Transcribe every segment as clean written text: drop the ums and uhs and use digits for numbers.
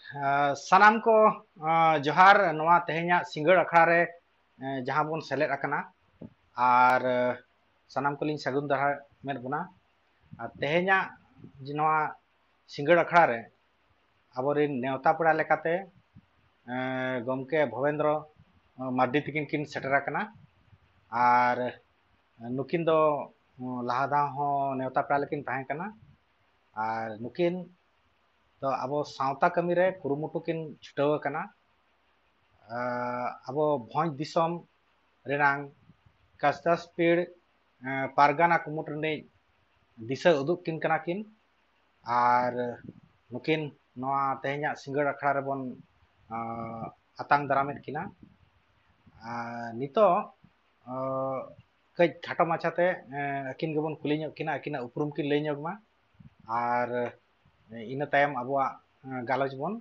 सानाम को जोहार नवा तेहेन्या सिंगड़ अखड़ा रे जहां बोन सेलेद अकना आर सानाम को लिंग सगुन दहा मेद बुना तेहेन्या नवा सिंगड़ अखड़ा रे आबोरिन नेवता पेड़ा लेकाते गमके भवेंद्र मार्डी तकिन किन सेटर अकना आर नुकिन दो लहा दा हो नेवता पेड़ा लेकिन ताहें कना आर नुकिन तो अब सावता कमी रे कुरुमुटु किन छुटाव कना अब भोज दिसम रेनांग कस्तास पीड़ पारगाना कुमुट रे दिशा उदुग किन कना किन आर नुकिन नवा तेहेन्या सिंगड़ अखड़ा रे बोन आतांग दारामेद किना नितो कई खाटो माछाते अकिन गेबोन कुली ᱧᱚᱜ किना अकिना उपरुम किन लई ᱧᱚᱜ मा आर इन तायम अबुआ गालोच बोन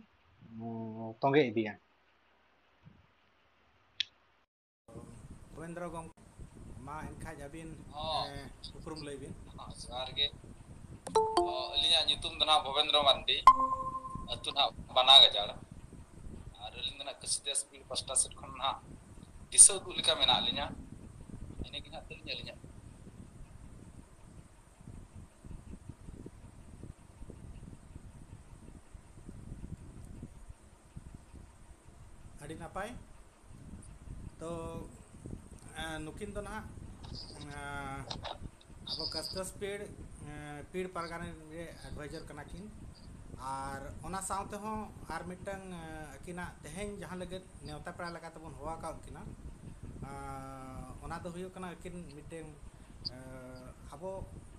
तोंगे इदिया भवेंद्र गम मा एनखाज अबिन उपरुम लईबिन जोहार गे अलिया nyutum दना भवेंद्र मार्डी अतु ना बना गजाड़ और अलिन दना कसिते स्पीड पास्टा सेट खन ना दिसो दु लिका मेना अलिया इने कि ना तलिया अलिया अड़ी नापाय तो नुकिन तो ना अब कस्टस पीड़ पारगाना रे एडवाइजर कना किन आर ओना सावते हो आर मिटंग अकिना तेहेन जहां लगत नेवता पेड़ा लगा तबन होवा का किना ओना तो हुयो कना किन मिटेंग अबो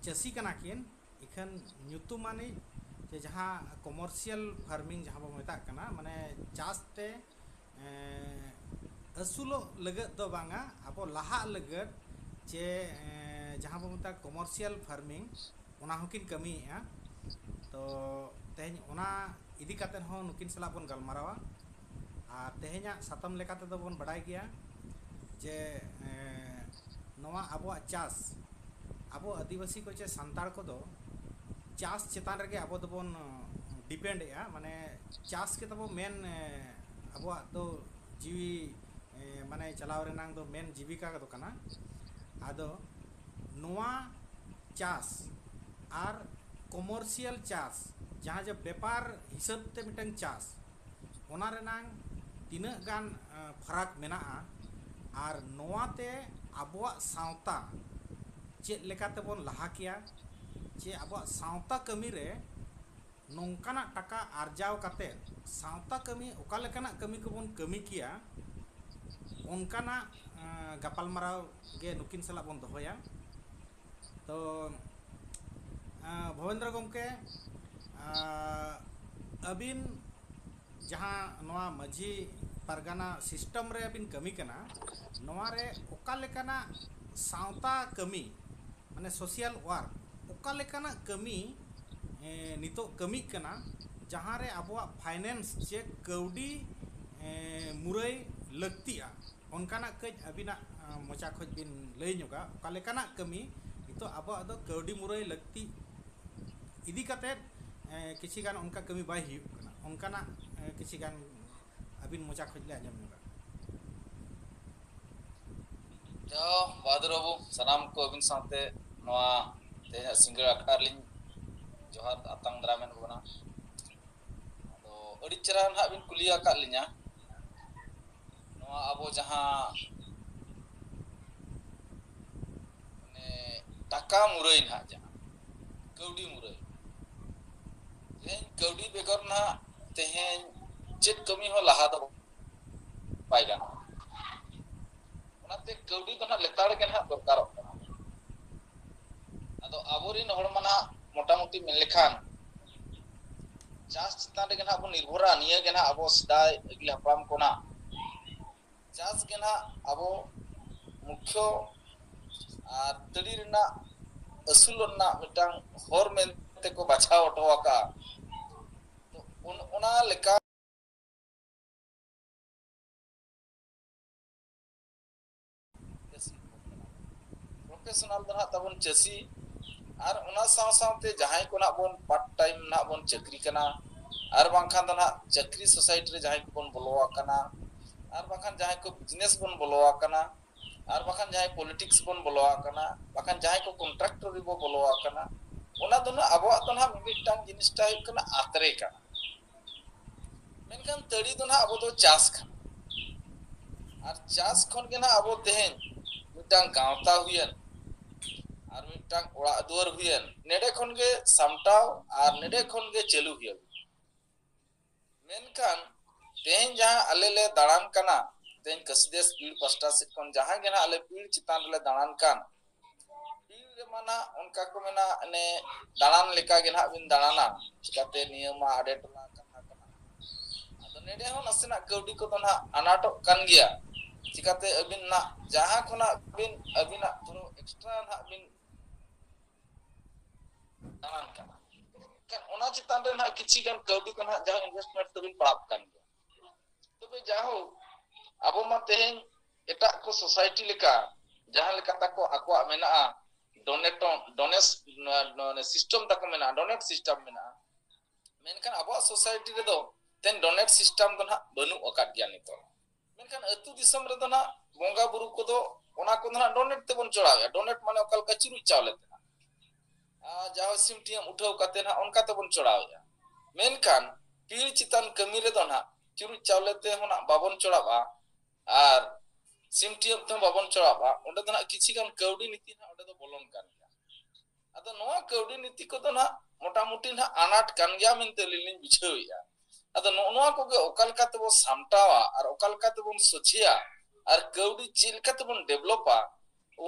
चसी कना किन इखन ᱧᱩᱛᱩᱢᱟᱱᱤ जे जहां कमर्शियल फार्मिंग जहां बो मेता कना माने चास ते असुलो लगत दो बांगा अबो लाहा लगत जे जहां बो मेता कमर्शियल फार्मिंग ओना होकिन कमी आ तो तेहेन ओना इदी कातेन हो नुकिन सला बोन गलमारावा आ तेहेन्या सातम लेकाते दो बोन बडाय गया जे नवा अबो चास अबो आदिवासी को चे संताड़ को दो चास चेतान रगे अबो दो बोन डिपेंड आ माने चास के तबो मेन अबो तो जीवी माने चलाव रेनांग दो मेन जीविका दो कना आदो नवा चास आर कमर्शियल चास जहां जब व्यापार हिसाब ते मिटंग चास ओना रेनांग तिना गान फरक मेना आर नवाते अबुआ सावता चेत लेकाते बोन लहा किया जे अबुआ सावता कमी रे नोंकाना टाका आर्जाव काते सावता कमी ओका लेकाना कमी को बोन कमी किया ओनकाना गपाल माराव गे नुकिन सला बोन दोहोया तो भवेंद्र गमके अबिन जहां नवा मझी पारगाना सिस्टम रे अबिन कमी कना नवा रे ओका लेकाना सावता कमी माने सोशल वर्क ओका लेकाना कमी नितो कमी कना जहां रे अबुआ फाइनेंस जे कौडी मुरई लगतिया ओनकाना कज अबिना मोचा खोज बिन लई ᱧᱚᱜᱟ ओका लेकाना कमी नितो अबुआ दो कौडी मुरई लगती इदी काते किछि गान उनका कमी बाय हियु कना उनकाना किछि गान अबिन मोचा खोज ले आजम ᱧᱚᱜᱟ जो बादरबु सनाम को अबिन साथे नवा तेया सिंगड़ अखड़ा लिन जोहार आतांग दरामेन बना तो अड़ी चरा ना बिन कुलिया का लिnya नवा अबो जहां ने टाका मुरई ना जहां कौडी मुरई तेन कौडी बेगर ना तेहेन चेत कमी हो लहा दो पाइगा ओनाते कौडी तो ना लेताड़ के ना दरकार अदो आबोरिन हड़मना मोटामुटी मेन लेखान चास चितान रे गना अब निर्भरा निया गना अब सदाय अगिला हपराम कोना चास गना अब मुख्य आर तड़ी रेना असुलना मिटांग हर मेनते को बाछाव ओटोवाका तो ओना लेका प्रोफेशनल दना तबन चसी और उना साथ साथे जहां को ना बोन पार्ट टाइम ना बोन चक्री कना ᱟᱨ ᱵᱟᱝᱠᱷᱟन ᱫᱚ ᱱᱟᱦᱟᱜ ᱪᱟᱹᱠᱨᱤ ᱥᱳᱥᱟᱭᱴᱤ ᱨᱮ ᱡᱟᱦᱟᱸᱭ ᱠᱚᱵᱚᱱ ᱵᱚᱞᱚ ᱟᱠᱟᱱᱟ, ᱟᱨ ᱵᱟᱝᱠᱷᱟन ᱡᱟᱦᱟᱸᱭ ᱠᱚ ᱵᱤᱡᱽᱱᱮᱥ ᱵᱚᱱ ᱵᱚᱞᱚ ᱟᱠᱟᱱᱟ, ᱟᱨ ᱵᱟᱝᱠᱷᱟन ᱡᱟᱦᱟᱸᱭ ᱯᱚᱞᱤᱴᱤक्স ᱵᱚᱱ ᱵᱚᱞᱚ ᱟᱠᱟᱱᱟ, ᱵᱟᱝᱠᱷᱟन ᱡᱟᱦᱟᱸᱭ ᱠᱚ ᱠᱚᱱᱴᱨᱟᱠᱴᱚᱨ ᱨᱮᱵᱚ ᱵᱚᱞᱚ ᱟᱠᱟᱱᱟ, ᱚᱱᱟ ᱫᱚ ᱱᱟᱦᱟᱜ ᱟᱵᱚᱣᱟᱜ ᱫᱚ ᱱᱟᱦᱟᱜ ᱢᱤᱫᱴᱟᱝ ᱡᱤᱱᱤᱥᱴᱟ ᱦᱩᱭᱩᱜ ᱠᱟᱱᱟ ᱟᱛᱨᱮ ᱠᱟᱱᱟ, ᱢᱮᱱᱠᱷᱟᱱ ᱛᱟᱹᱲᱤ ᱫᱚ ᱱᱟᱦᱟᱜ ᱟᱵᱚ ᱫᱚ ᱪᱟᱥ ᱠᱟᱱᱟ, ᱟᱨ ᱪᱟᱥ ᱠᱷᱚᱱ ᱜᱮ ᱱᱟᱦᱟᱜ ᱟᱵᱚ ᱛᱮᱦᱮᱧ ᱢᱤᱫᱴᱟᱝ ᱜᱟᱶᱛᱟ ᱦᱩᱭᱮᱱ ᱟᱨ ᱢᱤᱫᱴᱟᱝ ᱚᱲᱟᱜ ᱫᱩᱣᱟᱹᱨ ᱦᱩᱭᱮᱱ, ᱱᱮᱰᱮ ᱠᱷᱚᱱ ᱜᱮ ᱥᱟᱢᱴᱟᱣ ᱟᱨ ᱱᱮᱰᱮ ᱠᱷᱚᱱ ᱜᱮ ᱪᱟᱹᱞᱩ ᱦᱩᱭᱩᱜ, ᱢᱮᱱᱠᱷᱟᱱ ᱛᱮᱦᱮᱧ ᱡᱟᱦᱟᱸ ᱟᱞᱮ ᱞᱮ ᱫᱟᱬᱟᱱ ᱠᱟᱱᱟ, ᱛᱮᱦᱮᱧ ᱠᱟᱹᱥᱤᱫᱮᱥ ᱯᱤᱲ ᱯᱟᱥᱴᱟ ᱥᱮᱫ ᱠᱷᱚᱱ ᱡᱟᱦᱟᱸ ᱜᱮ ᱱᱟᱦᱟᱜ ᱟᱞᱮ ᱯᱤᱲ ᱪᱮᱛᱟᱱ ᱨᱮᱞᱮ ᱫᱟᱬᱟᱱ ᱠᱟᱱ, ᱯᱤᱲ ᱨᱮᱢᱟ ᱱᱟᱦᱟᱜ ᱚᱱᱠᱟ ᱠᱚ ᱢᱮᱱᱟ ᱚᱱᱮ ᱫᱟᱬᱟᱱ ᱞᱮᱠᱟ ᱜᱮ ᱱᱟᱦᱟᱜ ᱵᱤᱱ ᱫᱟᱬᱟᱱᱟ, ᱪᱤᱠᱟᱹᱛᱮ ᱱᱤᱭᱟᱹ ᱢᱟ ᱟᱰᱮ ᱴᱚᱞᱟ ᱠᱟᱛᱷᱟ ᱠᱟᱱᱟ, ᱟᱫᱚ ᱱᱮᱰᱮ ᱦᱚᱸ ᱱᱟᱥᱮᱱᱟᱜ ᱠᱟᱹᱣᱰᱤ ᱠᱚᱫᱚ ᱱᱟᱦᱟᱜ ᱟᱱᱟᱴᱚᱜ ᱠᱟᱱ ᱜᱮᱭᱟ, ᱪᱤᱠᱟᱹᱛᱮ ᱟᱹᱵᱤᱱ ᱱᱟᱜ ᱡᱟᱦᱟᱸ ᱠᱷᱚᱱᱟᱜ ᱵᱤᱱ ᱟᱹᱵᱤᱱᱟᱜ ᱯᱩᱨᱟᱹ ᱮᱠᱥᱴᱨᱟ ᱱᱟᱦᱟᱜ ᱵᱤᱱ ᱫᱟᱬᱟᱱ ᱠᱟᱱᱟ, ᱮᱱᱠᱷᱟᱱ ᱚᱱᱟ ᱪᱮᱛᱟᱱ ᱨᱮ ᱱᱟᱦᱟᱜ ᱠᱤᱪᱷᱤ ᱜᱟᱱ ᱠᱟᱹᱣᱰᱤ ᱠᱚ ᱱᱟᱦᱟᱜ ᱡᱟᱦᱟᱸ ᱤᱱᱵᱷᱮᱥᱴᱢᱮᱱᱴ ᱛᱮᱵᱤᱱ ᱯᱟᱲᱟᱜ ᱠᱟᱱ ᱜᱮᱭᱟ, ᱛᱚᱵᱮ ᱡᱟᱭᱦᱳᱠ ᱟᱵᱚ ᱢᱟ ᱛᱮᱦᱮᱧ ᱮᱴᱟᱜ ᱠᱚ ᱥᱳᱥᱟᱭᱴᱤ ᱞᱮᱠᱟ ᱡᱟᱦᱟᱸ ᱞᱮᱠᱟ ᱛᱟᱠᱚ ᱟᱠᱚᱣᱟᱜ ᱢᱮᱱᱟᱜᱼᱟ, ᱰᱳᱱᱮᱥ ᱥᱤᱥᱴᱮᱢ ᱛᱟᱠᱚ ᱢᱮᱱᱟᱜᱼᱟ, ᱰᱳᱱᱮᱴ ᱥᱤᱥᱴᱮᱢ ᱢᱮᱱᱟᱜᱼᱟ, ᱢᱮᱱᱠᱷᱟᱱ ᱟᱵᱚᱣᱟᱜ ᱥᱳᱥᱟᱭᱴᱤ ᱨᱮᱫᱚ ᱛᱮᱱ ᱰᱳᱱᱮᱴ ᱥᱤᱥᱴᱮᱢ ᱫᱚ ᱱᱟᱦᱟᱜ ᱵᱟᱹᱱᱩᱜ ᱟᱠᱟᱫ ᱜᱮᱭᱟ ᱱᱤᱛᱚᱜ, ᱢᱮᱱᱠᱷᱟᱱ ᱟᱹᱛᱩ ᱫᱤᱥᱚᱢ ᱨᱮᱫᱚ ᱱᱟᱦᱟᱜ ᱵᱚᱸᱜᱟ ᱵᱩᱨᱩ ᱠᱚᱫᱚ ᱚᱱᱟ ᱠᱚᱫᱚ ᱱᱟᱦᱟᱜ ᱰᱳᱱᱮᱴ ᱛᱮᱵᱚᱱ ᱪᱚᱲᱟᱣᱮᱫᱼᱟ, ᱰᱳᱱᱮᱴ ᱢᱟᱱᱮ ᱚᱠᱟ ᱞᱮᱠᱟ ᱪᱩᱨᱩᱡ ᱪᱟᱣᱞᱮ ᱛᱮ, ᱡᱟᱦᱟᱸ ᱥᱤᱢ ᱴᱤᱭᱟᱹᱢ ᱩᱴᱷᱟᱹᱣ ᱠᱟᱛᱮ ᱱᱟᱦᱟᱜ ᱚᱱᱠᱟ ᱛᱮᱵᱚᱱ ᱪᱚᱲᱟᱣᱮᱫᱼᱟ, ᱢᱮᱱᱠᱷᱟᱱ ᱯᱤᱲ ᱪᱮᱛᱟᱱ ᱠᱟᱹᱢᱤ ᱨᱮᱫᱚ ᱱᱟᱦᱟᱜ ᱪᱩᱨᱩᱡ ᱪᱟᱣᱞᱮ ᱛᱮᱦᱚᱸ ᱱᱟᱦᱟᱜ ᱵᱟᱵᱚᱱ ᱪᱚᱲᱟᱣᱟ, ᱟᱨ ᱥᱤᱢ ᱴᱤᱭᱟᱹᱢ ᱛᱮᱦᱚᱸ ᱵᱟᱵᱚᱱ ᱪᱚᱲᱟᱣᱟ, ᱚᱸᱰᱮ ᱫᱚ ᱱᱟᱦᱟᱜ ᱠᱤᱪᱷᱤ ᱜᱟᱱ ᱠᱟᱹᱣᱰᱤ ᱱᱤᱛᱤ ᱱᱟᱦᱟᱜ ᱚᱸᱰᱮ ᱫᱚ ᱵᱚᱞᱚᱱ ᱠᱟᱱ ᱜᱮᱭᱟ, ᱟᱫᱚ ᱱᱚᱣᱟ ᱠᱟᱹᱣᱰᱤ ᱱᱤᱛᱤ ᱠᱚᱫᱚ ᱱᱟᱦᱟᱜ ᱢᱚᱴᱟᱢᱩᱴᱤ ᱱᱟᱦᱟᱜ ᱟᱱᱟᱴ ᱠᱟᱱ ᱜᱮᱭᱟ ᱢᱮᱱᱛᱮ ᱟᱹᱞᱤᱧ ᱞᱤᱧ ᱵᱩᱡᱷᱟᱹᱣᱮᱫᱼᱟ, ᱟᱫᱚ ᱱᱚᱜᱼᱚ ᱱᱚᱣᱟ ᱠᱚᱜᱮ ᱚᱠᱟ ᱞᱮᱠᱟ ᱛᱮᱵᱚᱱ ᱥᱟᱢᱴᱟᱣᱟ ᱟᱨ ᱚᱠᱟ ᱞᱮᱠᱟ ᱛᱮᱵᱚᱱ ᱥᱚᱡᱷᱮᱭᱟ, ᱟᱨ ᱠᱟᱹᱣᱰᱤ ᱪᱮᱫ ᱞᱮᱠᱟ ᱛᱮᱵᱚᱱ ᱰᱮᱵᱷᱞᱚᱯᱟ,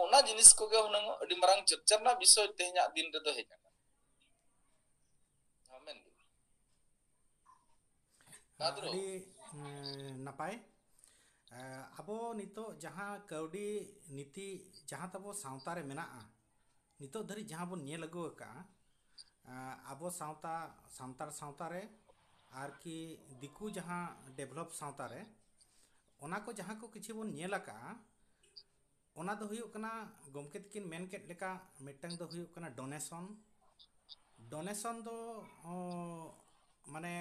ᱚᱱᱟ ᱡᱤᱱᱤᱥ ᱠᱚᱜᱮ ᱦᱩᱱᱟᱹᱝ ᱟᱹᱰᱤ ᱢᱟᱨᱟᱝ ᱪᱚᱨᱪᱟ ᱨᱮᱱᱟᱜ ᱵᱤᱥᱚᱭ ᱛᱮᱦᱮᱧᱟᱜ ᱫᱤᱱ ᱨᱮᱫᱚ ᱦᱮᱡ ᱟᱠᱟᱱᱟ, ᱢᱮᱱ ᱵᱷᱟᱫᱨᱚ ᱟᱹᱰᱤ ᱱᱟᱯᱟᱭ, ᱟᱵᱚ ᱱᱤᱛᱚᱜ ᱡᱟᱦᱟᱸ ᱠᱟᱹᱣᱰᱤ ᱱᱤᱛᱤ ᱡᱟᱦᱟᱸ ᱛᱟᱵᱚ ᱥᱟᱶᱛᱟ ᱨᱮ ᱢᱮᱱᱟᱜᱼᱟ, ᱱᱤᱛᱚᱜ ᱫᱷᱟᱹᱨᱤᱡ ᱡᱟᱦᱟᱸ ᱵᱚᱱ ᱧᱮᱞ ᱟᱹᱜᱩ ᱟᱠᱟᱜᱼᱟ, ᱟᱵᱚ ᱥᱟᱱᱛᱟᱲ ᱥᱟᱶᱛᱟ ᱨᱮ ᱟᱨᱠᱤ ᱫᱤᱠᱩ ᱡᱟᱦᱟᱸ ᱰᱮᱵᱷᱞᱚᱯ ᱥᱟᱶᱛᱟ ᱨᱮ, ᱚᱱᱟ ᱠᱚ ᱡᱟᱦᱟᱸ ᱠᱚ ᱠᱤᱪᱷᱩ ᱵᱚᱱ ᱧᱮᱞ ᱟᱠᱟᱜᱼᱟ, ᱚᱱᱟ ᱫᱚ ᱦᱩᱭᱩᱜ ᱠᱟᱱᱟ ᱜᱚᱢᱠᱮ ᱛᱟᱹᱠᱤᱱ ᱢᱮᱱ ᱠᱮᱫ ᱞᱮᱠᱟ, ᱢᱤᱫᱴᱟᱝ ᱫᱚ ᱦᱩᱭᱩᱜ ᱠᱟᱱᱟ ᱰᱳᱱᱮᱥᱚᱱ ᱫᱚ ᱢᱟᱱᱮ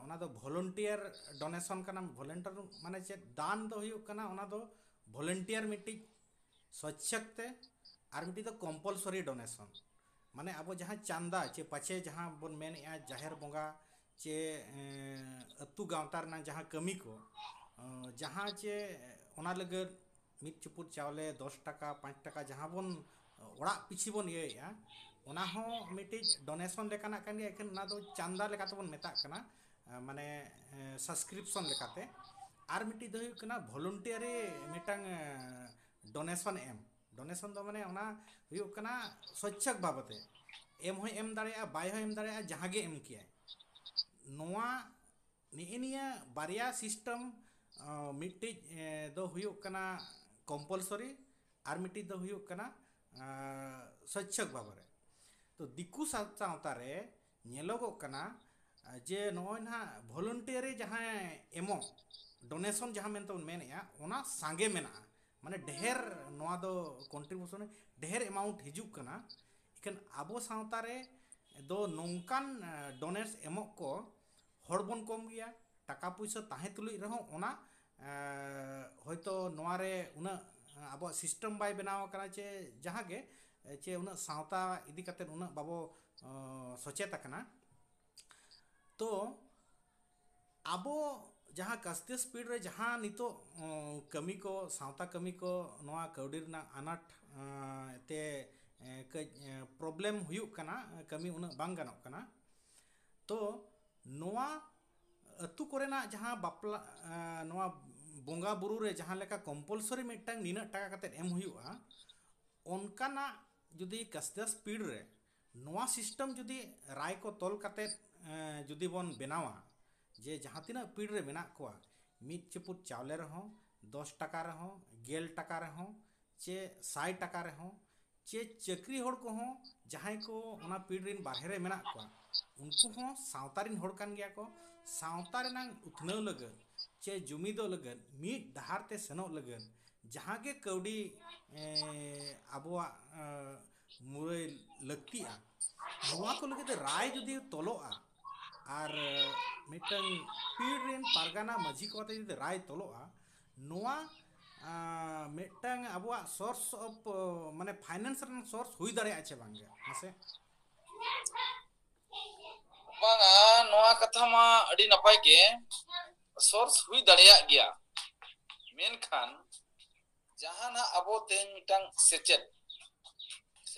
ᱚᱱᱟ ᱫᱚ ᱵᱷᱚᱞᱩᱱᱴᱤᱭᱟᱨ ᱰᱳᱱᱮᱥᱚᱱ ᱠᱟᱱᱟ, ᱵᱷᱚᱞᱮᱱᱴᱟᱨ ᱢᱟᱱᱮ ᱪᱮᱫ, ᱫᱟᱱ ᱫᱚ ᱦᱩᱭᱩᱜ ᱠᱟᱱᱟ ᱚᱱᱟ ᱫᱚ ᱵᱷᱚᱞᱮᱱᱴᱤᱭᱟᱨ ᱢᱤᱫᱴᱤᱡ ᱥᱚᱪᱪᱷᱚᱠ ᱛᱮ, ᱟᱨ ᱢᱤᱫᱴᱤᱡ ᱫᱚ ᱠᱚᱢᱯᱟᱞᱥᱚᱨᱤ ᱰᱳᱱᱮᱥᱚᱱ, ᱢᱟᱱᱮ ᱟᱵᱚ ᱡᱟᱦᱟᱸ ᱪᱟᱸᱫᱟ ᱪᱮ ᱯᱟᱪᱷᱮ ᱡᱟᱦᱟᱸ ᱵᱚᱱ ᱢᱮᱱᱮᱫᱼᱟ ᱡᱟᱦᱮᱨ ᱵᱚᱸᱜᱟ ᱪᱮ ᱟᱹᱛᱩ ᱜᱟᱶᱛᱟ ᱨᱮᱱᱟᱜ ᱡᱟᱦᱟᱸ ᱠᱟᱹᱢᱤ ᱠᱚ, ᱡᱟᱦᱟᱸ ᱪᱮ ᱚᱱᱟ ᱞᱟᱹᱜᱤᱫ ᱢᱤᱫ ᱪᱩᱯᱩᱫ ᱪᱟᱣᱞᱮ 10 ᱴᱟᱠᱟ 5 ᱴᱟᱠᱟ ᱡᱟᱦᱟᱸ ᱵᱚᱱ ᱚᱲᱟᱜ ᱯᱤᱪᱷᱤ ᱵᱚᱱ ᱤᱭᱟᱹᱭᱮᱫᱼᱟ, ᱚᱱᱟ ᱦᱚᱸ ᱢᱤᱫᱴᱤᱡ ᱰᱳᱱᱮᱥᱚᱱ ᱞᱮᱠᱟᱱᱟᱜ ᱠᱟᱱ ᱜᱮᱭᱟ, ᱮᱠᱷᱟᱱ ᱚᱱᱟ ᱫᱚ ᱪᱟᱸᱫᱟ ᱞᱮᱠᱟ ᱛᱮᱵᱚᱱ ᱢᱮᱛᱟᱜ ᱠᱟᱱᱟ, ᱢᱟᱱᱮ ᱥᱟᱵᱥᱠᱨᱤᱯᱥᱚᱱ ᱞᱮᱠᱟᱛᱮ, ᱟᱨ ᱢᱤᱫᱴᱤᱡ ᱫᱚ ᱦᱩᱭᱩᱜ ᱠᱟᱱᱟ ᱵᱷᱚᱞᱩᱱᱴᱤᱭᱟᱨᱤ ᱢᱤᱫᱴᱟᱝ ᱰᱳᱱᱮᱥᱚᱱ ᱰᱳᱱᱮᱥᱚᱱ ᱫᱚ ᱢᱟᱱᱮ ᱚᱱᱟ ᱦᱩᱭᱩᱜ ᱠᱟᱱᱟ ᱥᱚᱪᱪᱷᱚᱠ ᱵᱟᱵᱚᱫᱮ, ᱮᱢ ᱦᱚᱸᱭ ᱮᱢ ᱫᱟᱲᱮᱭᱟᱜᱼᱟ, ᱵᱟᱭ ᱦᱚᱸᱭ ᱮᱢ ᱫᱟᱲᱮᱭᱟᱜᱼᱟ, ᱡᱟᱦᱟᱸ ᱜᱮ ᱮᱢ ᱠᱮᱭᱟᱭ, ᱱᱚᱣᱟ ᱱᱮᱜᱼᱮ ᱱᱤᱭᱟᱹ ᱵᱟᱨᱭᱟ ᱥᱤᱥᱴᱮᱢ, ᱢᱤᱫᱴᱤᱡ ᱫᱚ ᱦᱩᱭᱩᱜ ᱠᱟᱱᱟ ᱠᱚᱢᱯᱟᱞᱥᱚᱨᱤ, ᱟᱨ ᱢᱤᱫᱴᱤᱡ ᱫᱚ ᱦᱩᱭᱩᱜ ᱠᱟᱱᱟ ᱥᱚᱪᱪᱷᱚᱠ ᱵᱟᱵᱚᱫᱮ, ᱛᱚ ᱫᱤᱠᱩ ᱥᱟᱶᱛᱟ ᱨᱮ ᱧᱮᱞᱚᱜᱚᱜ ᱠᱟᱱᱟ ᱡᱮ ᱱᱚᱜᱼᱚᱭ ᱱᱟᱦᱟᱜ ᱵᱷᱚᱞᱩᱱᱴᱤᱭᱟᱨᱤ ᱡᱟᱦᱟᱸᱭ ᱮᱢᱚᱜ ᱰᱳᱱᱮᱥᱚᱱ ᱡᱟᱦᱟᱸ ᱢᱮᱱᱛᱮᱵᱚᱱ ᱢᱮᱱᱮᱫᱼᱟ, ᱚᱱᱟ ᱥᱟᱸᱜᱮ ᱢᱮᱱᱟᱜᱼᱟ, ᱢᱟᱱᱮ ᱰᱷᱮᱨ ᱱᱚᱣᱟ ᱫᱚ ᱠᱚᱱᱴᱨᱤᱵᱤᱭᱩᱥᱚᱱ ᱰᱷᱮᱨ ᱮᱢᱟᱣᱩᱱᱴ ᱦᱤᱡᱩᱜ ᱠᱟᱱᱟ, ᱮᱱᱠᱷᱟᱱ ᱟᱵᱚ ᱥᱟᱶᱛᱟ ᱨᱮ ᱫᱚ ᱱᱚᱝᱠᱟᱱ ᱰᱳᱱᱮᱴᱥ ᱮᱢᱚᱜ ko ᱦᱚᱲ ᱵᱚᱱ ᱠᱚᱢ ᱜᱮᱭᱟ, ᱴᱟᱠᱟ ᱯᱩᱭᱥᱟᱹ ᱛᱟᱦᱮᱸ ᱛᱩᱞᱩᱡ ᱨᱮᱦᱚᱸ ᱚᱱᱟ ᱦᱚᱭᱛᱳ ᱱᱚᱣᱟ ᱨᱮ ᱩᱱᱟᱹᱜ ᱟᱵᱚᱣᱟᱜ ᱥᱤᱥᱴᱮᱢ ᱵᱟᱭ ᱵᱮᱱᱟᱣ ᱟᱠᱟᱱᱟ, ᱪᱮ ᱡᱟᱦᱟᱸ ᱜᱮ ᱪᱮ ᱩᱱᱟᱹᱜ ᱥᱟᱶᱛᱟ ᱤᱫᱤ ᱠᱟᱛᱮᱫ ᱩᱱᱟᱹᱜ ᱵᱟᱵᱚ ᱥᱚᱪᱮᱛ ᱟᱠᱟᱱᱟ, ᱛᱚ ᱟᱵᱚ ᱡᱟᱦᱟᱸ ᱠᱟᱥᱛᱮᱥ ᱯᱤᱲ ᱨᱮ ᱡᱟᱦᱟᱸ ᱱᱤᱛᱚᱜ ᱠᱟᱹᱢᱤ ᱠᱚ, ᱥᱟᱶᱛᱟ ᱠᱟᱹᱢᱤ ᱠᱚ, ᱱᱚᱣᱟ ᱠᱟᱹᱣᱰᱤ ᱨᱮᱱᱟᱜ ᱟᱱᱟᱴ ᱛᱮ ᱠᱟᱹᱡ ᱯᱨᱚᱵᱞᱮᱢ ᱦᱩᱭᱩᱜ ᱠᱟᱱᱟ, ᱠᱟᱹᱢᱤ ᱩᱱᱟᱹᱜ ᱵᱟᱝ ᱜᱟᱱᱚᱜ ᱠᱟᱱᱟ, ᱛᱚ ᱱᱚᱣᱟ ᱟᱹᱛᱩ ᱠᱚᱨᱮᱱᱟᱜ ᱡᱟᱦᱟᱸ ᱵᱟᱯᱞᱟ, ᱱᱚᱣᱟ ᱵᱚᱸᱜᱟ ᱵᱩᱨᱩ ᱨᱮ ᱡᱟᱦᱟᱸ ᱞᱮᱠᱟ ᱠᱚᱢᱯᱟᱞᱥᱚᱨᱤ ᱢᱤᱫᱴᱟᱝ ᱱᱤᱱᱟᱹᱜ ᱴᱟᱠᱟ ᱠᱟᱛᱮᱫ ᱮᱢ ᱦᱩᱭᱩᱜᱼᱟ, ᱚᱱᱠᱟᱱᱟᱜ ᱡᱩᱫᱤ ᱠᱟᱥᱛᱮᱥ ᱯᱤᱲ ᱨᱮ ᱱᱚᱣᱟ ᱥᱤᱥᱴᱮᱢ ᱡᱩᱫᱤ ᱨᱟᱭ ᱠᱚ ᱛᱚᱞ ᱠᱟᱛᱮᱫ ᱡᱩᱫᱤ ᱵᱚᱱ ᱵᱮᱱᱟᱣᱟ, ᱡᱮ ᱡᱟᱦᱟᱸ ᱛᱤᱱᱟᱹᱜ ᱯᱤᱲ ᱨᱮ ᱢᱮᱱᱟᱜ ᱠᱚᱣᱟ, ᱢᱤᱫ ᱪᱩᱯᱩᱫ ᱪᱟᱣᱞᱮ ᱨᱮᱦᱚᱸ 10 ᱴᱟᱠᱟ ᱨᱮᱦᱚᱸ 10 ᱴᱟᱠᱟ ᱨᱮᱦᱚᱸ ᱪᱮ 100 ᱴᱟᱠᱟ ᱨᱮᱦᱚᱸ, ᱪᱮ ᱪᱟᱹᱠᱨᱤ ᱦᱚᱲ ᱠᱚᱦᱚᱸ ᱡᱟᱦᱟᱸᱭ ko ᱚᱱᱟ ᱯᱤᱲ ᱨᱮᱱ ᱵᱟᱨᱦᱮ ᱨᱮ ᱢᱮᱱᱟᱜ ᱠᱚᱣᱟ, ᱩᱱᱠᱩ ᱦᱚᱸ ᱥᱟᱶᱛᱟ ᱨᱮᱱ ᱦᱚᱲ ᱠᱟᱱ ᱜᱮᱭᱟ ko, ᱥᱟᱶᱛᱟ ᱨᱮᱱᱟᱜ ᱩᱛᱱᱟᱹᱣ ᱞᱟᱹᱜᱤᱫ ᱪᱮ ᱡᱩᱢᱤᱫᱚᱜ ᱞᱟᱹᱜᱤᱫ, ᱢᱤᱫ ᱰᱟᱦᱟᱨ ᱛᱮ ᱥᱮᱱᱚᱜ ᱞᱟᱹᱜᱤᱫ, ᱡᱟᱦᱟᱸ ᱜᱮ ᱠᱟᱹᱣᱰᱤ ᱟᱵᱚᱣᱟᱜ ᱢᱩᱨᱟᱹᱭ ᱞᱟᱹᱠᱛᱤᱜᱼᱟ, ᱱᱚᱣᱟ ᱠᱚ ᱞᱟᱹᱜᱤᱫ ᱨᱟᱭ ᱡᱩᱫᱤ ᱛᱚᱞᱚᱜᱼᱟ, ᱟᱨ ᱢᱤᱫᱴᱟᱝ ᱯᱤᱲ ᱨᱮᱱ ᱯᱟᱨᱜᱟᱱᱟ ᱢᱟᱺᱡᱷᱤ ᱠᱚ ᱟᱛᱮ ᱡᱩᱫᱤ ᱨᱟᱭ ᱛᱚᱞᱚᱜᱼᱟ, ᱱᱚᱣᱟ ᱢᱤᱫᱴᱟᱝ ᱟᱵᱚᱣᱟᱜ ᱥᱳᱨᱥ ᱚᱯᱷ ᱢᱟᱱᱮ ᱯᱷᱟᱭᱱᱟন্স ᱨᱮᱱᱟᱜ ᱥᱳᱨᱥ ᱦᱩᱭ ᱫᱟᱲᱮᱭᱟᱜᱼᱟ ᱪᱮ ᱵᱟᱝᱜᱮ ᱢᱟᱥᱮ? ᱵᱟᱝᱟ, ᱱᱚᱣᱟ ᱠᱟᱛᱷᱟ ᱢᱟ ᱟᱹᱰᱤ ᱱᱟᱯᱟᱭ ᱜᱮ ᱥᱳᱨᱥ ᱦᱩᱭ ᱫᱟᱲᱮᱭᱟᱜ ᱜᱮᱭᱟ, ᱢᱮᱱᱠᱷᱟᱱ ᱡᱟᱦᱟᱱᱟᱜ ᱟᱵᱚ ᱛᱮᱦᱮᱧ ᱢᱤᱫᱴᱟᱝ ᱥᱮᱪᱮᱫ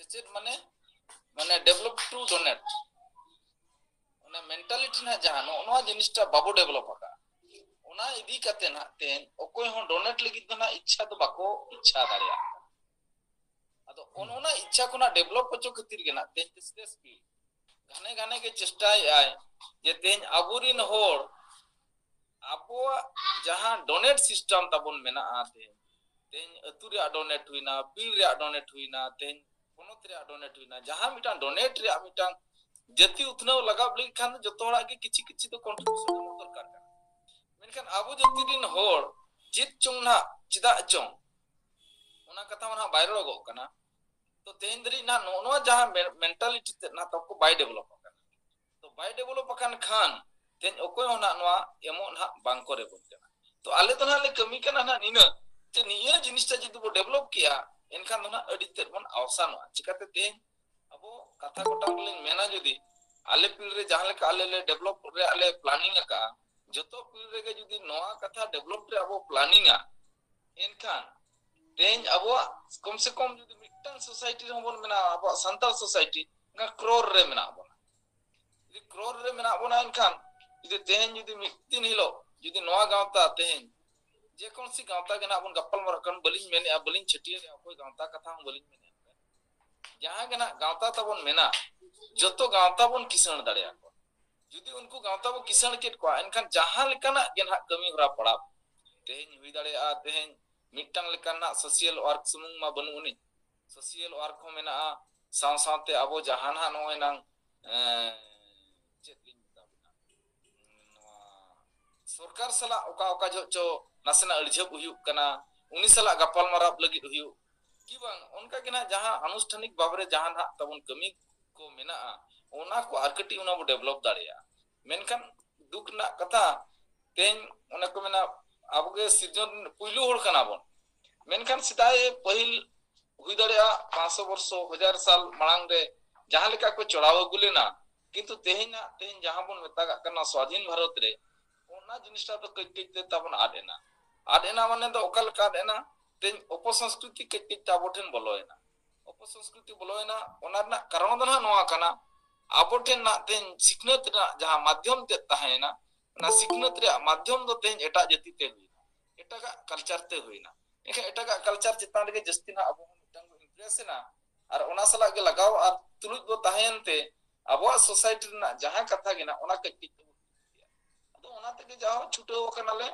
ᱢᱟᱱᱮ ᱰᱮᱵᱷᱞᱚᱯ ᱴᱩ ᱰᱳᱱᱮᱴ, ᱚᱱᱟ ᱢᱮᱱᱴᱟᱞᱤᱴᱤ ᱨᱮᱱᱟᱜ ᱡᱟᱦᱟᱸ ᱱᱚᱣᱟ ᱡᱤᱱᱤᱥটা ᱵᱟᱵᱚ ᱰᱮᱵᱷᱞᱚᱯ ᱟᱠᱟᱫᱟ, ᱚᱱᱟ ᱤᱫᱤ ᱠᱟᱛᱮ ᱱᱟᱜ ᱛᱮᱦᱮᱧ ᱚᱠᱚᱭ ᱦᱚᱸ ᱰᱳᱱᱮᱴ ᱞᱟᱹᱜᱤᱫ ᱫᱚ ᱱᱟᱜ ᱤᱪᱪᱷᱟ ᱫᱚ ᱵᱟᱠᱚ ᱤᱪᱪᱷᱟ ᱫᱟᱲᱮᱭᱟᱜᱼᱟ᱾ ᱟᱫᱚ ᱚᱱᱟ ᱤᱪᱪᱷᱟ ᱠᱷᱚᱱᱟᱜ ᱰᱮᱵᱷᱞᱚᱯ ᱦᱚᱪᱚ ᱠᱷᱟᱹᱛᱤᱨ ᱜᱮ ᱱᱟᱜ ᱛᱮᱦᱮᱧ ᱜᱷᱟᱱᱮ ᱜᱮ ᱪᱮᱥᱴᱟᱭᱮᱫᱼᱟᱭ ᱡᱮ ᱛᱮᱦᱮᱧ ᱟᱵᱚᱨᱤᱱ ᱦᱚᱲ ᱟᱵᱚᱣᱟᱜ ᱡᱟᱦᱟᱸ ᱰᱳᱱᱮᱴ ᱥᱤᱥᱴᱮᱢ ᱛᱟᱵᱚᱱ ᱢᱮᱱᱟᱜᱼᱟ, ᱛᱮᱦᱮᱧ ᱟᱹᱛᱩ ᱨᱮᱭᱟᱜ ᱰᱳᱱᱮᱴ ᱦᱩᱭᱱᱟ, ᱯᱤᱲ ᱨᱮᱭᱟᱜ ᱰᱳᱱᱮᱴ ᱦᱩᱭᱱᱟ, ᱛᱮᱦᱮᱧ ᱯᱚᱱᱚᱛ ᱨᱮᱭᱟᱜ ᱰᱳᱱᱮᱴ ᱦᱩᱭᱱᱟ, ᱡᱟᱦᱟᱸ ᱢᱤᱫᱴᱟᱝ ᱰᱳᱱᱮᱴ ᱨᱮᱭᱟᱜ ᱢᱤᱫᱴᱟᱝ ᱡᱟᱹᱛᱤ ᱩᱛᱱᱟᱹᱣ ᱞᱟᱜᱟᱣ ᱞᱟᱹᱜᱤᱫ ᱠᱷᱟᱱ ᱡᱚᱛᱚ ᱦᱚᱲᱟᱜ ᱜᱮ ᱠᱤᱪᱷᱤ ᱫᱚ ᱠᱚᱱᱴᱨᱤᱵᱤᱭᱩᱥᱚᱱ ᱮᱢᱚᱜ ᱫᱚᱨᱠᱟর ᱠᱟᱱᱟ। ᱢᱮᱱᱠᱷᱟᱱ ᱟᱵᱚ ᱡᱟᱹᱛᱤ ᱨᱮᱱ ᱦᱚᱲ ᱪᱮᱫ ᱪᱚᱝ ᱱᱟᱜ ᱪᱮᱫᱟᱜ ᱪᱚᱝ ᱚᱱᱟ ᱠᱟᱛᱷᱟ ᱢᱟ ᱱᱟᱜ ᱵᱟᱭ ᱨᱚᱲᱚᱜᱚᱜ ᱠᱟᱱᱟ, ᱛᱚ ᱛᱮᱦᱮᱧ ᱫᱷᱟᱹᱨᱤᱡ ᱱᱟᱜ ᱱᱚᱣᱟ ᱡᱟᱦᱟᱸ ᱢᱮᱱᱴᱟᱞᱤᱴᱤ ᱛᱮᱫ ᱱᱟᱜ ᱛᱟᱠᱚ ᱵᱟᱭ ᱰᱮᱵᱷᱞᱚᱯ ᱟᱠᱟᱱᱟ। ᱛᱚ ᱵᱟᱭ ᱰᱮᱵᱷᱞᱚᱯ ᱟᱠᱟᱱ ᱠᱷᱟᱱ ᱛᱮᱦᱮᱧ ᱚᱠᱚᱭ ᱦᱚᱸ ᱱᱟᱜ ᱱᱚᱣᱟ ᱮᱢᱚᱜ ᱱᱟᱜ ᱵᱟᱝᱠᱚ ᱨᱮᱵᱮᱱ ᱠᱟᱱᱟ। ᱛᱚ ᱟᱞᱮ ᱫᱚ ᱱᱟᱜ ᱞᱮ ᱠᱟᱹᱢᱤ ᱠᱟᱱᱟ ᱱᱟᱜ ᱱᱤᱱᱟᱹᱜ ᱡᱮ ᱱᱤᱭᱟᱹ ᱡᱤᱱᱤᱥটা ᱡᱩᱫᱤ ᱵᱚ ᱰᱮᱵᱷᱞᱚᱯ ᱠᱮᱭᱟ, ᱮᱱᱠᱷᱟᱱ ᱫᱚ ᱱᱟᱜ ᱟᱹᱰᱤ ᱛᱮᱫ ᱵᱚᱱ ᱟᱣᱥᱟᱱᱚᱜᱼᱟ। ᱪᱤᱠᱟᱹᱛᱮ ᱛᱮᱦᱮᱧ ᱟᱵᱚ ᱠᱟᱛᱷᱟ ᱜᱚᱴᱟᱝ ᱨᱮᱞᱤᱧ ᱢᱮᱱᱟ, ᱡᱩᱫᱤ ᱟᱞᱮ ᱯᱤᱲ ᱨᱮ ᱡᱟᱦᱟᱸ ᱞᱮᱠᱟ ᱟᱞᱮ ᱞᱮ ᱰᱮᱵᱷᱞᱚᱯ ᱨᱮᱭᱟᱜ ᱞᱮ ᱯᱞᱟᱱᱤᱝ ᱟᱠᱟᱜᱼᱟ, ᱡᱚᱛᱚ ᱯᱤᱲ ᱨᱮᱜᱮ ᱡᱩᱫᱤ ᱱᱚᱣᱟ ᱠᱟᱛᱷᱟ ᱰᱮᱵᱷᱞᱚᱯ ᱨᱮ ᱟᱵᱚ ᱯᱞᱟᱱᱤᱝᱟ, ᱮᱱᱠᱷᱟᱱ ᱛᱮᱦᱮᱧ ᱟᱵᱚᱣᱟᱜ ᱠᱚᱢ ᱥᱮ ᱠᱚᱢ ᱡᱩᱫᱤ ᱢᱤᱫᱴᱟᱝ ᱥᱳᱥᱟᱭᱴᱤ ᱨᱮᱦᱚᱸ ᱵᱚᱱ ᱢᱮᱱᱟᱜᱼᱟ, ᱟᱵᱚᱣᱟᱜ ᱥᱟᱱᱛᱟᱲ ᱥᱳᱥᱟᱭᱴᱤ ᱠᱨᱳᱨ ᱨᱮ ᱢᱮᱱᱟᱜ ᱵᱚᱱᱟ। ᱡᱩᱫᱤ ᱠᱨᱳᱨ ᱨᱮ ᱢᱮᱱᱟᱜ ᱵᱚᱱᱟ, ᱮᱱᱠᱷᱟᱱ ᱡᱩᱫᱤ ᱛᱮᱦᱮᱧ ᱡᱩᱫᱤ ᱢᱤᱫ ᱫᱤᱱ ᱦᱤᱞᱳᱜ ᱡᱩᱫᱤ ᱱᱚᱣᱟ ᱜᱟᱶᱛᱟ ᱛᱮᱦᱮᱧ ᱡᱮᱠᱳᱱᱳᱥᱤ ᱜᱟᱶᱛᱟ ᱜᱮ ᱱᱟᱜ ᱵᱚᱱ ᱜᱟᱯᱟᱞ ᱢᱟᱨᱟᱜ ᱠᱟᱱ, ᱵᱟᱹᱞᱤᱧ ᱢᱮᱱᱮᱫᱼᱟ, ᱵᱟᱹᱞᱤᱧ ᱪᱷᱟᱹᱴᱤᱭᱟᱹᱨᱮᱜᱼᱟ ᱚᱠᱚᱭ ᱜᱟᱶᱛᱟ ᱠᱟᱛᱷᱟ ᱦᱚᱸ ᱵᱟᱹᱞᱤᱧ ᱢᱮᱱᱮᱫᱼᱟ, ᱡᱟᱦᱟᱸ ᱜᱮ ᱱᱟᱜ ᱜᱟᱶᱛᱟ ᱛᱟᱵᱚᱱ ᱢᱮᱱᱟᱜ ᱡᱚᱛᱚ ᱜᱟᱶᱛᱟ ᱵᱚᱱ ᱠᱤᱥᱟᱹᱬ ᱫᱟᱲᱮᱭᱟᱠᱚᱣᱟ। ᱡᱩᱫᱤ ᱩᱱᱠᱩ ᱜᱟᱶᱛᱟ ᱵᱚ ᱠᱤᱥᱟᱹᱬ ᱠᱮᱫ ᱠᱚᱣᱟ, ᱮᱱᱠᱷᱟᱱ ᱡᱟᱦᱟᱸ ᱞᱮᱠᱟᱱᱟᱜ ᱜᱮ ᱱᱟᱜ ᱠᱟᱹᱢᱤ ᱦᱚᱨᱟ ᱯᱟᱲᱟᱣ ᱛᱮᱦᱮᱧ ᱦᱩᱭ ᱫᱟᱲᱮᱭᱟᱜᱼᱟ। ᱛᱮᱦᱮᱧ ᱢᱤᱫᱴᱟᱝ ᱞᱮᱠᱟᱱᱟᱜ ᱥᱳᱥᱤᱭᱟᱞ ᱳᱣᱟᱨᱠ ᱥᱩᱢᱩᱝ ᱢᱟ ᱵᱟᱹᱱᱩᱜ ᱟᱹᱱᱤᱡ, ᱥᱳᱥᱤᱭᱟᱞ ᱳᱣᱟᱨᱠ ᱦᱚᱸ ᱢᱮᱱᱟᱜᱼᱟ, ᱥᱟᱶᱛᱮ ᱟᱵᱚ ᱡᱟᱦᱟᱱᱟᱜ ᱱᱚᱜᱼᱚᱭ ᱱᱟᱝ ᱪᱮᱫ ᱞᱤᱧ ᱢᱮᱛᱟᱵᱤᱱᱟ, ᱱᱚᱣᱟ ᱥᱚᱨᱠᱟর ᱥᱟᱞᱟᱜ ᱚᱠᱟ ᱡᱚᱦᱚᱜ ᱪᱚ ᱱᱟᱥᱮᱱᱟᱜ ᱟᱹᱲᱡᱷᱟᱹᱯ ᱦᱩᱭᱩᱜ ᱠᱟᱱᱟ, ᱩᱱᱤ ᱥᱟᱞᱟᱜ ᱜᱟᱯᱟᱞ ᱢᱟᱨᱟᱣ ᱞᱟᱹᱜᱤᱫ ᱦᱩᱭᱩᱜ ᱠᱤ ᱵᱟᱝ, ᱚᱱᱠᱟ ᱜᱮ ᱱᱟᱜ ᱡᱟᱦᱟᱸ ᱟᱱᱩᱥᱴᱷᱟᱱᱤᱠ ᱵᱷᱟᱵᱨᱮ ᱡᱟᱦᱟᱸ ᱱᱟᱜ ᱛᱟᱵᱚᱱ ᱠᱟᱹᱢᱤ ᱠᱚ ᱢᱮᱱᱟᱜᱼᱟ, ᱚᱱᱟ ᱠᱚ ᱟᱨ ᱠᱟᱹᱴᱤᱡ ᱚᱱᱟ ᱵᱚ ᱰᱮᱵᱷᱞᱚᱯ ᱫᱟᱲᱮᱭᱟᱜᱼᱟ। ᱢᱮᱱᱠᱷᱟᱱ ᱫᱩᱠ ᱨᱮᱱᱟᱜ ᱠᱟᱛᱷᱟ, ᱛᱮᱦᱮᱧ ᱚᱱᱮ ᱠᱚ ᱢᱮᱱᱟ ᱟᱵᱚᱜᱮ ᱥᱤᱨᱡᱚᱱ ᱯᱩᱭᱞᱩ ᱦᱚᱲ ᱠᱟᱱᱟ ᱵᱚᱱ, ᱢᱮᱱᱠᱷᱟᱱ ᱥᱮᱫᱟᱭ ᱯᱟᱹᱦᱤᱞ ᱦᱩᱭ ᱫᱟᱲᱮᱭᱟᱜᱼᱟ 500 ᱵᱚᱨᱥᱚ 1000 ᱥᱟᱞ ᱢᱟᱲᱟᱝ ᱨᱮ ᱡᱟᱦᱟᱸ ᱞᱮᱠᱟ ᱠᱚ ᱪᱚᱲᱟᱣ ᱟᱹᱜᱩ ᱞᱮᱱᱟ, ᱠᱤᱱᱛᱩ ᱛᱮᱦᱮᱧ ᱡᱟᱦᱟᱸ ᱵᱚᱱ ᱢᱮᱛᱟᱜ ᱠᱟᱱᱟ ᱥᱣᱟᱫᱷᱤᱱ ᱵᱷᱟᱨᱚᱛ ᱨᱮ, ᱚᱱᱟ ᱡᱤᱱᱤᱥটা ᱫᱚ ᱠᱟᱹᱡ ᱛᱮ ᱛᱟᱵᱚᱱ ᱟᱫ ᱮᱱᱟ ᱢᱟᱱᱮ ᱫᱚ ᱚᱠᱟ ᱞᱮᱠᱟ ᱟᱫ ᱮᱱᱟ, ᱛᱮᱦᱮᱧ ᱚᱯᱚᱥᱚᱝᱥᱠᱨᱤᱛᱤ ᱠᱟᱹᱡ ᱛᱮ ᱟᱵᱚ ᱴᱷᱮᱱ ᱵᱚᱞᱚᱭᱮᱱᱟ। ᱚᱯᱚᱥᱚᱝᱥᱠᱨᱤᱛᱤ ᱵᱚᱞᱚᱭᱮᱱᱟ, ᱚᱱᱟ ᱨᱮᱱᱟᱜ ᱠᱟᱨᱚᱱ ᱫᱚ ᱱᱚᱣᱟ ᱠᱟᱱᱟ, ᱟᱵᱚ ᱴᱷᱮᱱ ᱱᱟᱜ ᱛᱮᱦᱮᱧ ᱥᱤᱠᱷᱱᱟᱹᱛ ᱨᱮᱱᱟᱜ ᱡᱟᱦᱟᱸ ᱢᱟᱫᱽᱫᱷᱚᱢ ᱛᱮᱫ ᱛᱟᱦᱮᱸᱭᱮᱱᱟ, ᱚᱱᱟ ᱥᱤᱠᱷᱱᱟᱹᱛ ᱨᱮᱭᱟᱜ ᱢᱟᱫᱽᱫᱷᱚᱢ ᱫᱚ ᱛᱮᱦᱮᱧ ᱮᱴᱟᱜ ᱡᱟᱹᱛᱤ ᱛᱮ ᱦᱩᱭᱱᱟ, ᱮᱴᱟᱜᱟᱜ ᱠᱟᱞᱪᱟᱨ ᱛᱮ ᱦᱩᱭᱱᱟ। ᱮᱱᱠᱷᱟᱱ ᱮᱴᱟᱜᱟᱜ ᱠᱟᱞᱪᱟᱨ ᱪᱮᱛᱟᱱ ᱨᱮᱜᱮ ᱡᱟᱹᱥᱛᱤ ᱱᱟᱜ ᱟᱵᱚ ᱦᱚᱸ ᱢᱤᱫᱴᱟᱝ ᱵᱚ ᱤᱢᱯᱨᱮᱥ ᱮᱱᱟ, ᱟᱨ ᱚᱱᱟ ᱥᱟᱞᱟᱜ ᱜᱮ ᱞᱟᱜᱟᱣ ᱟᱨ ᱛᱩᱞᱩᱡ ᱵᱚ ᱛᱟᱦᱮᱸᱭᱮᱱ ᱛᱮ ᱟᱵᱚᱣᱟᱜ ᱥᱳᱥᱟᱭᱴᱤ ᱨᱮᱱᱟᱜ ᱡᱟᱦᱟᱸ ᱠᱟᱛᱷᱟ ᱜᱮ ᱱᱟᱜ ᱚᱱᱟ ᱠᱟᱹᱡ ᱛᱮᱵᱚ ᱤᱫᱤᱭᱟ। ᱟᱫᱚ ᱚᱱᱟ ᱛᱮᱜᱮ ᱡᱟᱦᱟᱸ ᱪᱷᱩᱴᱟᱹᱣ ᱟᱠᱟᱱᱟᱞᱮ,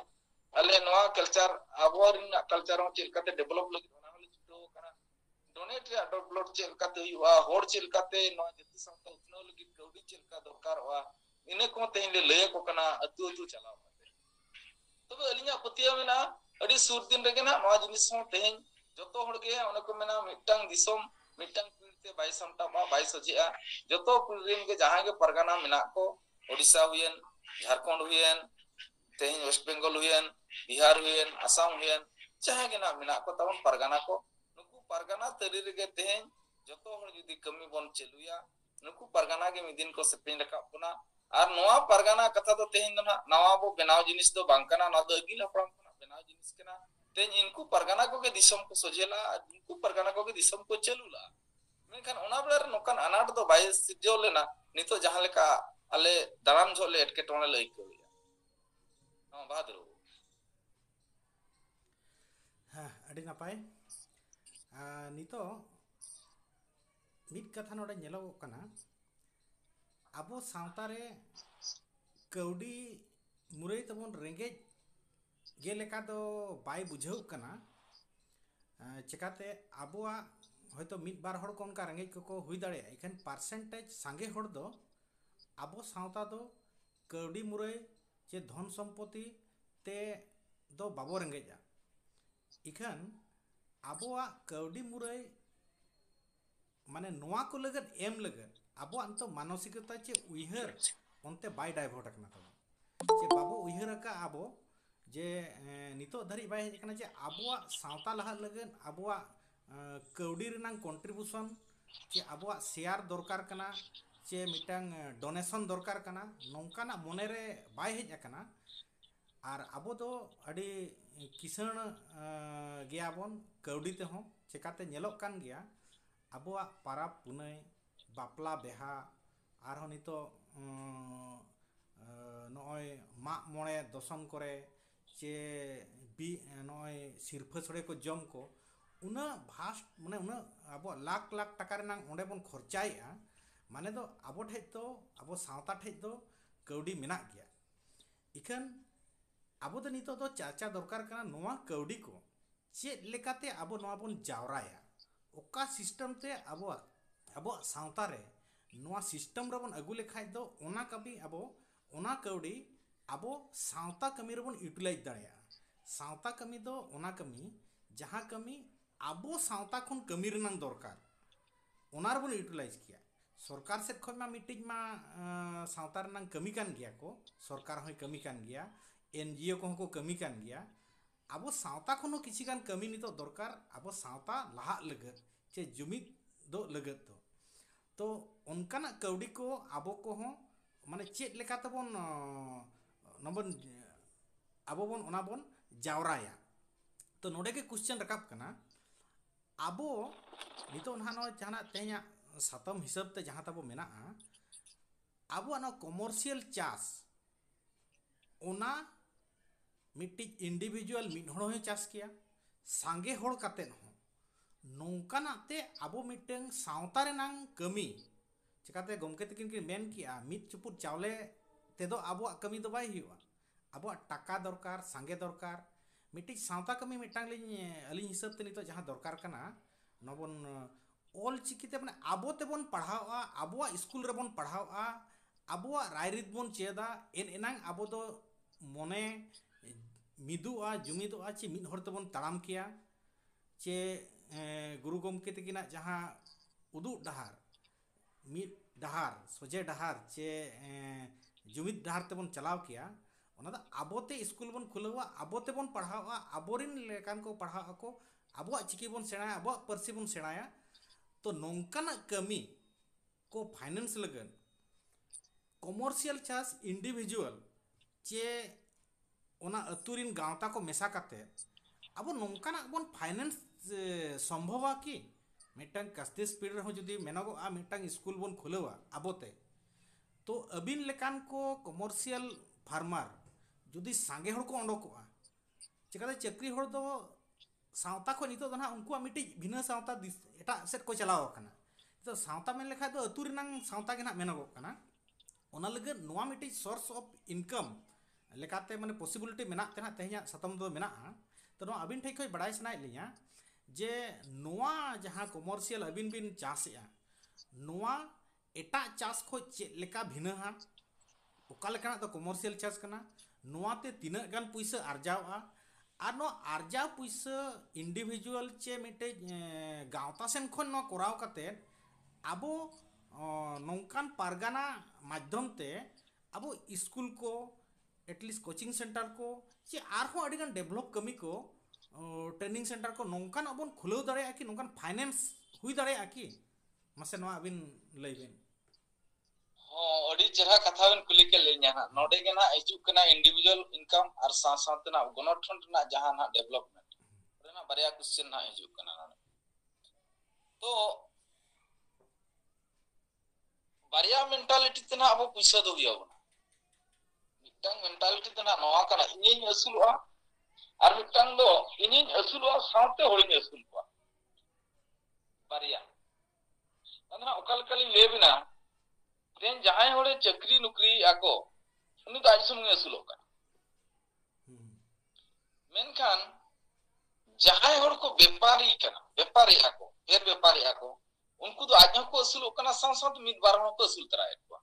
ᱟᱞᱮ ᱱᱚᱣᱟ ᱠᱟᱞᱪᱟᱨ ᱟᱵᱚᱣᱟᱜ ᱨᱮᱱᱟᱜ ᱠᱟᱞᱪᱟᱨ ᱦᱚᱸ ᱪᱮᱫ ᱞᱮᱠᱟᱛᱮ ᱰᱮᱵᱷᱞᱚᱯ ᱞᱟᱹᱜᱤᱫ ᱚᱱᱟ ᱦᱚᱸᱞᱮ ᱪᱷᱩᱴᱟᱹᱣ ᱟᱠᱟᱱᱟ। ᱰᱳᱱᱮᱴ ᱨᱮᱭᱟᱜ ᱰᱮᱵᱷᱞᱚᱯ ᱪᱮᱫ ᱞᱮᱠᱟᱛᱮ ᱦᱩᱭᱩᱜᱼᱟ, ᱦᱚᱲ ᱪᱮᱫ ᱞᱮᱠᱟᱛᱮ ᱱᱚᱣᱟ ᱡᱟᱹᱛᱤ ᱥᱟᱶᱛᱟ ᱩᱛᱱᱟᱹᱣ ᱞᱟᱹᱜᱤᱫ ᱠᱟᱹᱣᱰᱤ ᱪᱮᱫ ᱞᱮᱠᱟ ᱫᱚᱨᱠᱟᱨᱚᱜᱼᱟ, ᱤᱱᱟᱹ ᱠᱚᱦᱚᱸ ᱛᱮᱦᱮᱧ ᱞᱮ ᱞᱟᱹᱭ ᱟᱠᱚ ᱠᱟᱱᱟ ᱟᱹᱛᱩ ᱪᱟᱞᱟᱣ ᱠᱟᱛᱮ। ᱛᱚᱵᱮ ᱟᱹᱞᱤᱧᱟᱜ ᱯᱟᱹᱛᱭᱟᱹᱣ ᱢᱮᱱᱟᱜᱼᱟ, ᱟᱹᱰᱤ ᱥᱩᱨ ᱫᱤᱱ ᱨᱮᱜᱮ ᱱᱟᱜ ᱱᱚᱣᱟ ᱡᱤᱱᱤᱥ ᱦᱚᱸ ᱛᱮᱦᱮᱧ ᱡᱚᱛᱚ ᱦᱚᱲᱜᱮ ᱚᱱᱮ ᱠᱚ ᱢᱮᱱᱟ ᱢᱤᱫᱴᱟᱝ ᱫᱤᱥᱚᱢ ᱢᱤᱫᱴᱟᱝ ᱯᱤᱲ ᱛᱮ ᱵᱟᱭ ᱥᱟᱢᱴᱟᱜᱼᱟ, ᱵᱟᱭ ᱥᱚᱡᱷᱮᱜᱼᱟ। ᱡᱚᱛᱚ ᱯᱤᱲ ᱨᱮᱱ ᱜᱮ ᱡᱟᱦᱟᱸᱭ ᱜᱮ ᱯᱟᱨᱜᱟᱱᱟ ᱢᱮᱱᱟᱜ ᱠᱚ, ओडिशा हुएन, झारखंड हुएन, तेहन वेस्ट बेंगल हुएन, बिहार हुएन, आसाम हुएन, चाहे के ना मेना को तबन परगना को नुकु परगना तरी रे तेहन जतो हर जुदी कमी बन चलुया नुकु परगना के मिदिन को सेपेन रकाब बना और नोआ परगना कथा तो तेहन दो नवा बो बनाव जिनिस दो बांकना ना दो अगिल हपराम को बनाव जिनिस केना तेहन इनको परगना को के दिसम को सोजेला इनको परगना को के दिसम को चलुला मेनखान ओना बेर नोकान अनाट दो बाय सिजो लेना नितो जहां लेका आले दाराम झोले एटके टोने लई करिया हां भाद्रो हाँ अड़ी नापाय नितो मीट कथा नोडे नेलोगो कना आबो सावता रे कौडी मुरई तबन रेंगेज गे लेका दो बाय बुझाव कना चिकाते आबोआ হয়তো মিট বার হড় কোন কা রেঙ্গেজ को हुई दाड़े इखन पार्सेंटेज सांगे हड़ दो आबो सावता दो कौडी मुरई चे धन सम्पत्ति ते दो बाबो रेंगेजा इखन आबोआ कौडी मुरई माने नोआ को लगत एम लगत आबो अंतो मानसिकता चे उइहर onte bai divert akana tabo je babu uihara ka abo je nito dhari bai hej kana je abuwa sauta laha lagan abuwa kaudi renang contribution je abuwa share dorkar kana je mitang donation dorkar kana nongkana monere bai hej akana আর আবো তো আডি কিষাণ গিয়াবন কাউডি তেহো চেকাতে নেলক কান গিয়া আবোয়া পারাব পুনাই বাপলা বেহা আরহো নিতো নয় মাগ মনে দশম করে যে বি নয় সিরফা ছড়ে কো জম কো উনা ভাস্ট মানে উনা আবো লাখ লাখ টাকা রেনাং ওঁডে বন খরচাইয়া মানে তো আবো ঠেজ তো আবো সাঁওতা ঠেজ তো কাউডি মেনাক গিয়া ইখান ᱟᱵᱚ ᱫᱚ ᱱᱤᱛᱚᱜ ᱫᱚ ᱪᱟᱨᱪᱟ ᱫᱚᱨᱠᱟর ᱠᱟᱱᱟ ᱱᱚᱣᱟ ᱠᱟᱹᱣᱰᱤ ᱠᱚ ᱪᱮᱫ ᱞᱮᱠᱟᱛᱮ ᱟᱵᱚ ᱱᱚᱣᱟ ᱵᱚᱱ ᱡᱟᱣᱨᱟᱭᱟ ᱚᱠᱟ ᱥᱤᱥᱴᱮᱢ ᱛᱮ ᱟᱵᱚᱣᱟᱜ ᱥᱟᱶᱛᱟ ᱨᱮ ᱱᱚᱣᱟ ᱥᱤᱥᱴᱮᱢ ᱨᱮᱵᱚᱱ ᱟᱹᱜᱩ ᱞᱮᱠᱷᱟᱡ ᱫᱚ ᱚᱱᱟ ᱠᱟᱹᱢᱤ ᱟᱵᱚ ᱚᱱᱟ ᱠᱟᱹᱣᱰᱤ ᱟᱵᱚ ᱥᱟᱶᱛᱟ ᱠᱟᱹᱢᱤ ᱨᱮᱵᱚᱱ ᱤᱭᱩᱴᱤᱞᱟইᱡᱽ ᱫᱟᱲᱮᱭᱟᱜᱼᱟ ᱥᱟᱶᱛᱟ ᱠᱟᱹᱢᱤ ᱫᱚ ᱚᱱᱟ ᱠᱟᱹᱢᱤ ᱡᱟᱦᱟᱸ ᱠᱟᱹᱢᱤ ᱟᱵᱚ ᱥᱟᱶᱛᱟ ᱠᱷᱚᱱ ᱠᱟᱹᱢᱤ ᱨᱮᱱᱟᱜ ᱫᱚᱨᱠᱟর ᱚᱱᱟ ᱨᱮᱵᱚᱱ ᱤᱭᱩᱴᱤᱞᱟইᱡᱽ ᱠᱮᱭᱟ ᱥᱚᱨᱠᱟর ᱥᱮᱫ ᱠᱷᱚᱱ ᱢᱟ ᱢᱤᱫᱴᱤᱡ ᱢᱟ ᱥᱟᱶᱛᱟ ᱨᱮᱱᱟᱜ ᱠᱟᱹᱢᱤ ᱠᱟᱱ ᱜᱮᱭᱟ ᱠᱚ ᱥᱚᱨᱠᱟর ᱦᱚᱸᱭ ᱠᱟᱹᱢᱤ ᱠᱟᱱ ᱜᱮᱭᱟ NGO kohon ko kami kan gaya abo sauta kono kisi kan kami nito dorkar abo sauta laha legat che jumit do legat to onkana kaudi ko abo kohon mane chet leka tabon nobon abo bon ona bon jawraya to node ke question rakap kana abo nito nha no jana tehnya satam hisab te jaha tabo mena abo ana commercial chas ona मिट्टी individual mid हड़ हो चास किया सांगे हड़ काते हो नौकाना ते आबो मिटंग सावता रेनांग कमी चिकाते गमके तकिन के मेन किया मिट चुपुर चावले तेदो आबो कमी दो बाय हुआ आबो टाका दरकार सांगे दरकार मिट्टी सावता कमी मिटांग अली हिसाब ते नितो जहां दरकार कना नबन ऑल चिकिते माने आबो तेबन पढ़ावा आबो स्कूल रेबन पढ़ावा आबो रायरित बन चेदा एनांग आबो दो मने मिदुआ जुमिदुआ चे मिद हर तबन ताड़ाम किया चे गुरु गमके तकिना जहां उदुग डहार मिद डहार सोजे डहार चे जुमिद डहार तबन चलाव किया ओना दा आबोते स्कूल बन खुलवा आबोते बन पढ़ावा आबोरिन लेकान को पढ़ावा को आबो चिकी बन सेणाया आबो परसी बन सेणाया तो नोंकाना कमी को फाइनेंस लगन कमर्शियल चास इंडिविजुअल चे ओना अतुरिन गांवता को मेसा काते अब नोंकाना बन फाइनेंस संभवा कि मिटंग कस्ते स्पीड रहो जदी मेनगो आ मिटंग स्कूल बन खुलवा आबोते तो अबिन लेकान को कमर्शियल फार्मर जदी सांगे हड़ को अंडकोआ चिकाते चक्री हड़ दो सावता को नितो दना उनको मिटि भिना सावता एटा सेट को चलाव कना तो सावता मेन लेखा दो अतुरिनांग सावता के ना मेनगो कना ओना लगे नोआ मिटि सोर्स ऑफ इनकम लेकाते माने पॉसिबिलिटी मेना तेना तेहया सतम दो मेना तो नो अबिन ठेक बड़ाई सनाय लिया जे नोआ जहां कमर्शियल अबिन बिन चासया नोआ एटा चास खो चे लेका भिना हा ओका लेकाना तो कमर्शियल चास कना नोआ ते तिना गान पैसा आर्जावा आर नो आर्जा पैसा इंडिविजुअल चे मिटे गांवता सेन खन नो कोराव काते आबो नौकान पारगाना माध्यम ते आबो स्कूल को एटलिस्ट कोचिंग सेंटर को चे आरहो अडिगान डेवलप कमी को ट्रेनिंग सेंटर को नौकान अबन खुलौ दाड़े कि नौकान फाइनेंस हुई दाड़े कि मासे नवा अबिन लैबेन हो अडी चेहरा कथा बन कुली के ले냐 ना नोडे के ना हिजु कना इंडिविजुअल इनकम और साथ ना गणठन ना जहां ना डेवलपमेंट रेना बारिया क्वेश्चन ना हिजु कना तो बारिया मेंटालिटी तना अब पैसा दो हुआ मिटंग मेंटालिटी तना नवा कना इनिन असुलवा और मिटंग दो इनिन असुलवा साथे होलिन असुलवा बारिया अंदना ओकल कली लेबिना तेन जहां होले चक्री नुकरी आको उनी तो आज सुमुंगे असुलो का मेनखान जहां होड़ को व्यापारी आको फेर व्यापारी आको उनको तो आज को असुलो कना साथ मिद बार हो को असुल तराय को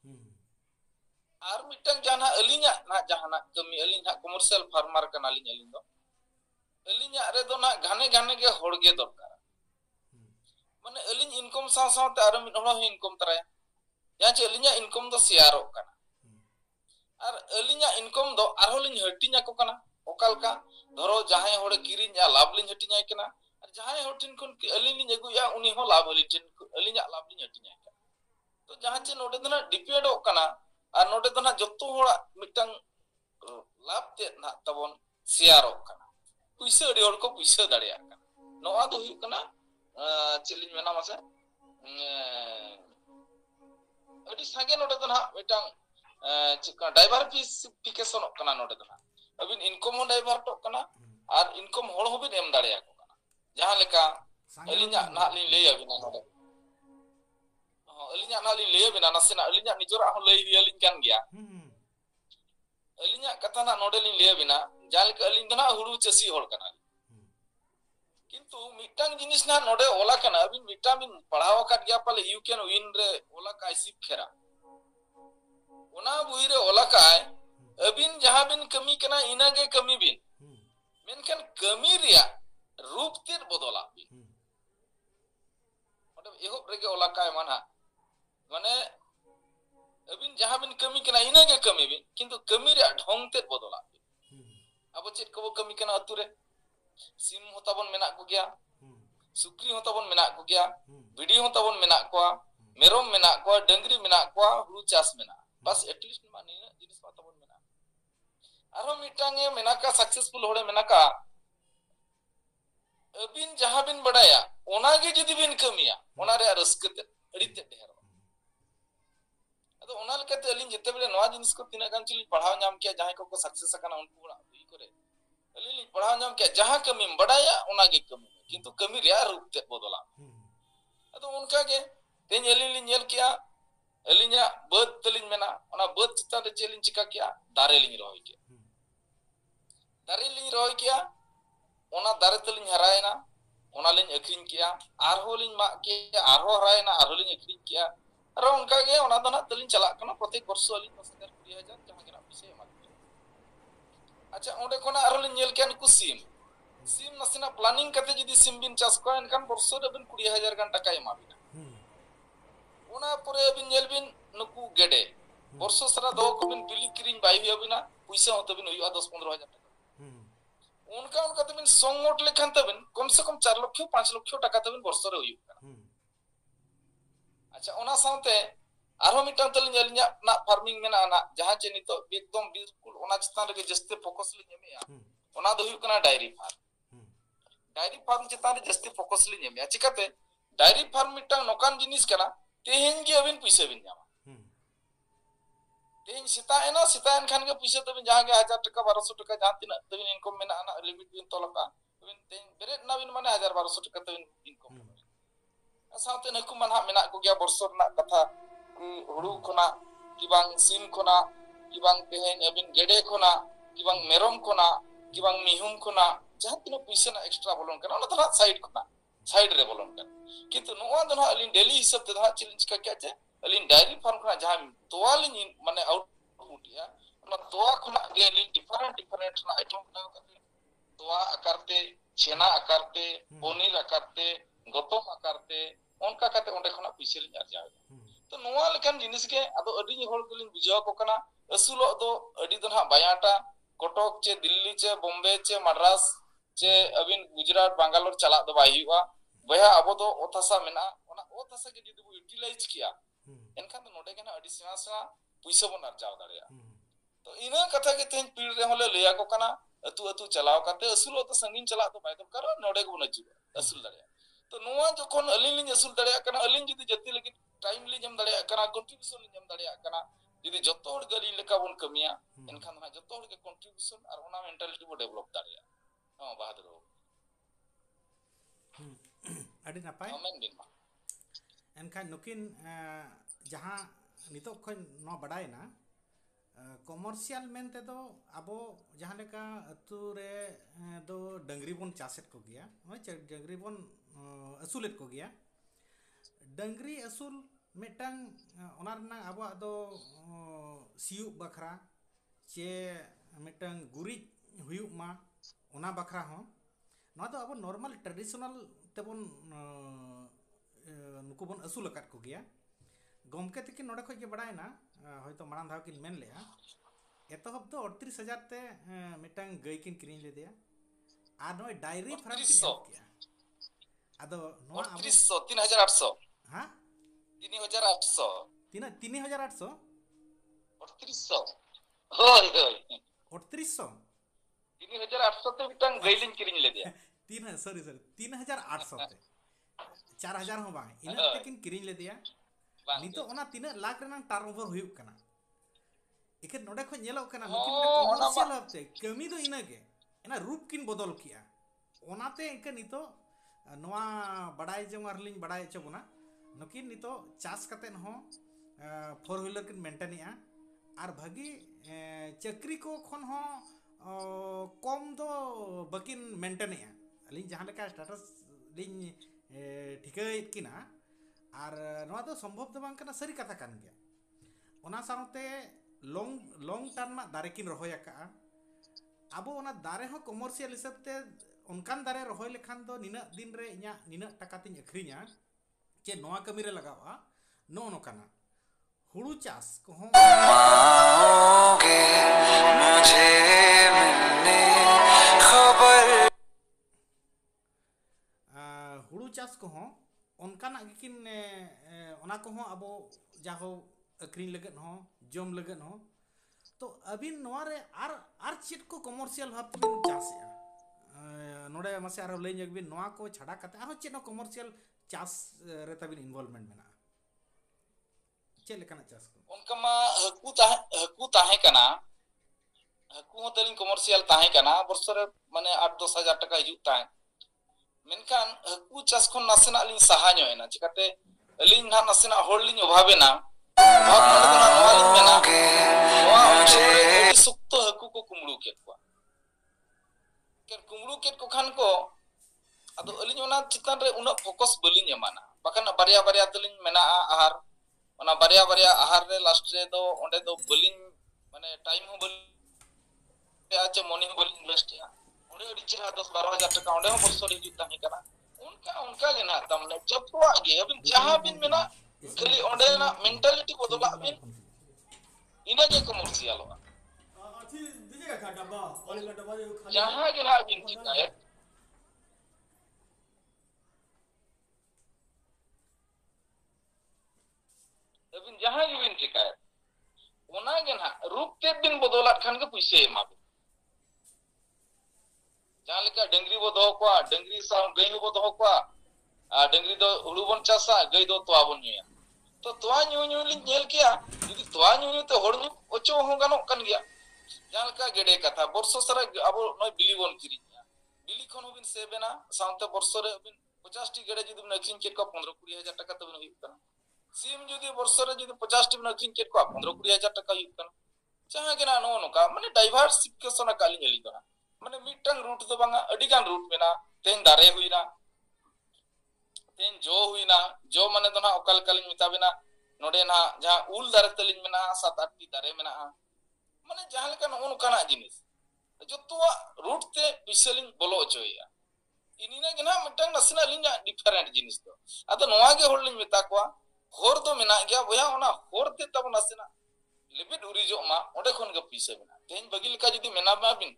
आर मिटंग जाना अलिnya ना जहाना कमी अलिnya कमर्शियल फार्मर कना अलिnya दो अलिnya रे दो ना घाने घाने के होड़गे दरकार माने अलिñ इनकम साथ आर मिद हो इनकम तराय या चे अलिnya इनकम दो शेयर कना अलिंगा इनकम दो आरो लिन हटिना को कना ओकालका धरो जहां होड़े किरिंया लाभ लिन हटिना कना और जहां होटिन कोन अलिन लिन अगुया उनी हो लाभ अलिन अलिंगा लाभ लिन हटिना तो जहां चे नोडे दना डिपेंड कना और नोडे दना जत्तो होड़ा मिटंग लाभ ते ना तबन शेयर कना पुइसा अडी होड़ को पुइसा दाड़िया कना नोआ दो हुई कना चेलिन मेना मासे अडी संगे नोडे दना मिटंग चिका डाइवर्सिफिकेशन कना नोडे दना अबिन इनकम हो डाइवर्ट कना और इनकम होड़ हो बिन एम दाड़िया को कना जहां लेका अलिंगा ना लिन ले अबिना नोडे अलिंगा ना लिन ले अबिना नसेना अलिंगा निजोरा हो ले अलिन कान गया अलिंगा कथा ना नोडे लिन ले अबिना जहां लेका अलिन दना हुड़ू चसी होड़ कना किंतु मिटांग जिनिस ना नोडे ओला कना अबिन विटामिन पढ़ावा काट गया पाले यू कैन विन रे ओला का सिप खेरा ओना बुइरे ओला काय अबिन जहां बिन कमी कना इनागे कमी बिन मेनखान कमी रिया रूप तेर बदला बिन मतलब एहो रेगे ओला काय माना माने अबिन जहां बिन कमी कना इनागे कमी बिन किंतु कमी रिया ढोंग तेर बदला बिन अब चेत को कमी कना अतुरे सिम होताबन मेना को गया सुक्री होताबन मेना को गया भिडी होताबन मेना को मेरोम मेना को डंगरी मेना को हुरु चास मेना बस एटलीस्ट माने जिनिस होताबन मेना आरो मिटांगे मेना का सक्सेसफुल होड़े मेना का अबिन जहां बिन बड़ाया ओनागे जदि बिन कमिया ओना रे रस्कते अड़ीते ढेर अदो ओना लेकाते अलिन जते बेले नवा जिनिस को तिना गान चिली पढ़ाव नाम किया जहां को सक्सेस कना उनको ई करे अलिन पढ़ाव नाम किया जहां कमी बड़ाया ओनागे कमी किंतु कमी रे रूपते बदला अदो उनका के तेन अलिन लिन नेल किया अलिन्या बद तलिन मेना ओना बद चिता रे चेलिन चिका किया दारे लिन रोय किया ओना दारे तलिन हरायना ओना लिन अखरिन किया आरहो लिन मा किया आरहो हरायना आरहो लिन अखरिन किया आरो उनका गे ओना दना तलिन चला कना प्रत्येक वर्ष अलिन 10,000 जहां के ना पैसे एमा अच्छा ओंडे कोना आरहो लिन नेल किया नुकु सिम नसेना प्लानिंग करते जदि सिम बिन चास को एनकान वर्ष रे बिन 20,000 गान टाका एमा बिना ओना परे बिन नेल बिन नुकु गेडे वर्ष सरा दो को बिन बिली किरिन बाई हुई बिना पैसा होते बिन हुआ 10-15,000 टाका उनका तबिन संगोट लेखान तबिन कम से कम 4 लाख 5 लाख टाका तबिन वर्ष रे हुई अच्छा ओना साउते आरो मिटांग तलिन जलिnya ना फार्मिंग मेना ना जहां चे नितो एकदम बिल्कुल ओना चितान रे जस्ते फोकस लिन एमेया ओना दो हुई कना डायरी फार्म चितान रे जस्ते फोकस लिन एमेया चिकाते डायरी फार्म मिटांग नोकान जिनिस कना तेहेन गे अबिन पैसा बिन जामा तेहेन सिताएन खान के पैसा तबिन जहां गे 1000 टाका 1200 टाका जहां तिना तबिन इनकम मेना ना लिमिट बिन तोलका तबिन तेन बेरेट ना बिन माने 1000-1200 टाका तबिन इनकम साउते नकु मानहा मेना को गया वर्ष ना कथा हुड़ू खोना किबांग सिम खोना किबांग तेहेन अबिन गेडे खोना किबांग मेरम खोना किबांग मिहुम खोना जहां तिना पैसा ना एक्स्ट्रा बोलन कना ओना तना साइड खोना साइड रे बोलन कना किंतु नोआ दना अलिन डेली हिसाब ते दहा चैलेंज का क्या चे अलिन डायरी फार्म खोना जहां तोवा लिन माने आउटपुट या ओना तोवा खोना गे लिन डिफरेंट ना आइटम बनाव करते तोवा आकारते छेना आकारते पनीर आकारते गतम आकारते उनका काते ओंडे खोना पैसा लिन अर्जाव तो नोआ लेकान जिनिस के अदो अडी होड़ गलिन बुझाव को कना असुलो दो अडी दना बायाटा कटक चे दिल्ली चे बॉम्बे चे मद्रास चे अबिन गुजरात बेंगलोर चला दो बाई हुआ बया अब दो ओथासा मेना ओना ओथासा के जदि बो यूटिलाइज किया एनखान तो नोडे केना अडी सेना पैसा बन अर्जाव दाड़िया तो इना कथा के तेन पीड़ रे होले लेया को कना अतु चलाव काते असुलो तो संगीन चला तो बाय तो करो नोडे को नजु असुल दाड़िया तो नोआ जखन अलिन लिन असुल दाड़िया कना अलिन जदि जति लगी टाइम li जम दाड़िया कना कंट्रीब्यूशन li जम दाड़िया कना जदि जत्तो हड़ गली लेका बन कमिया एनखान ना जत्तो हड़ के कंट्रीब्यूशन और ओना मेंटालिटी बो डेवलप दाड़िया हां बहादुर अड़ी नापाय एनखान नुकिन जहां नितो खन नो बडायना कमर्शियल मेनते दो अब जहां लेका अतु रे दो डंगरी बन चासेत को गया डंगरी बन असुलेत को गया डंगरी असुल मिटांग ओना रना अब दो सियु बखरा चे मिटांग गुरी हुयुक मा ओना बखरा हो ना तो अब नॉर्मल ट्रेडिशनल तेबन नुकु बन असुल अकात को गया गमके तकिन नोडे खय के बडायना हयतो मारांग धाव किन मेन लेया एतहब तो 38,000 ते मिटांग गई किन किरिंग ले दिया और नोय डायरी फार्म किन 3800 एप किया आदो नोआ अबो 3800 3800 हाँ 3800 तीना 3,800 3800 होय होय 3800 3800 ते मिटांग गईलिन किरिंग ले दिया तीन सॉरी सॉरी 3,800 ते 4,000 हो बांग इना ते होय किन किरिंग ले दिया बांगे नितो ओना तीना लाख रनang टर्नओवर हुयुक कना इके नोडे खो नेलोक कना हो नुकिन मिटा ओना मा कमर्शियल हबते कमी दो इना गे एना रूप किन बदल किया ओनाते इके नितो नोआ बड़ाई जंगार लिंग बड़ाई चबुना नुकिन नितो चास कतेन हो फोर व्हीलर किन मेंटेनिया और भागी चक्री को खन हो कम दो बकिन मेंटेनिया अलिंग जहां लेका स्टेटस लिंग ठिकाइत किना और नोआ दो संभव दो बांग कना सरी कथा कान गया ओना साउते लॉन्ग टर्म दारे किन रहोय का अब ओना दारे हो कमर्शियल हिसाबते उनकान दारे रहोय लेखान दो निना दिन रे इना निना टाका तिन अखरिया चे नोआ कमी रे लगावा नो नो काना हुड़ू चास को हो मांगे मुझे मिलने खबर हुड़ू चास को हो उनकाना किन ओना को हो अब जाहो अखरिन लगन हो जम लगन हो तो अभी नोरे आर चेट को कमर्शियल भाव तबिन चासया नोडे मसे आरो लई जगबिन नोआ को छाड़ा कते आरो चेट नो कमर्शियल चास रे तबिन इन्वॉल्वमेंट मेना चे लेकाना चास को उनका मा हकू ताहे कना हकू हो तलिन कमर्शियल ताहे कना बरसरे माने 8-10 हजार टाका हिजुक ताहे मेनखान हकू चास खन नासेना लिन सहा ᱧᱚᱭ ना चिकाते अलिन ना नासेना होड़ लिन अभावेना भाग नोडे ना नोआ लिन मेना नोआ अडी सुक्तो हकू को कुमड़ू केत को केन कुमड़ू केत को खान को अदो अलिन ओना चितान रे उना फोकस बलिन एमाना बाखान बारिया बारिया तलिन मेना आहार ओना बारिया बारिया आहार रे लास्ट रे दो ओंडे दो बलिन माने टाइम हो बलिन आचे मॉर्निंग बलिन इन्वेस्ट या ओंडे अडी चेहरा 10-12 हजार टाका ओंडे हो बरसोर हिजुक ताहे कना उनका लेना तमने जब तो आगे अबिन जहां बिन मेना खाली ओंडे ना मेंटालिटी बदला बिन इना के कमर्शियल हो अच्छी दीजिएगा क्या डब्बा ऑयल का डब्बा जो खाली जहां के ना बिन चिकाए अबिन जहां के बिन चिकाए ओना के ना रूप ते बिन बदला खान के पैसे एमा जहां लेका डंगरी बो दो को डंगरी सा गई बो दो को डंगरी दो हुड़ू बन चासा गई दो तोआ बन न्यूया तो तोआ न्यू न्यू लिन नेल किया यदि तोआ न्यू न्यू ते होड़ न्यू ओचो हो गानो कन गया जहां लेका गेडे कथा बरसो सरा अब नय बिली बन किरिया बिली खन बिन सेबेना साउते बरसो रे बिन 50 टी गेडे जदि बिन अखिन केट को 15-20 हजार टाका तबिन हुई कना सिम जदि बरसो रे जदि 50 टी बिन अखिन केट को 15-20 हजार टाका हुई कना जहां के ना नो नो का माने डाइवर्सिफिकेशन काली नेली कना माने मिटंग रूट तो बांगा अडिगान रूट मेना तेन दारे हुईना तेन जो माने तो ना ओकल कलिन मिताबिना नोडे ना जहां उल दारे तलिन मेना 7-8 टी दारे मेना माने जहां लेका नो काना जिनिस जतुआ रूट ते बिसलिन बोलो चोया इनिना गना मिटंग नसना लिंगा डिफरेंट जिनिस तो अतो नोआ गे होड़ लिन मिता को होर तो मेना गया बोया ओना होर ते तब नसना लिमिट उरिजो मा ओडे खन गे पीसे मेना तेन बगी लेका जदी मेना बाबिन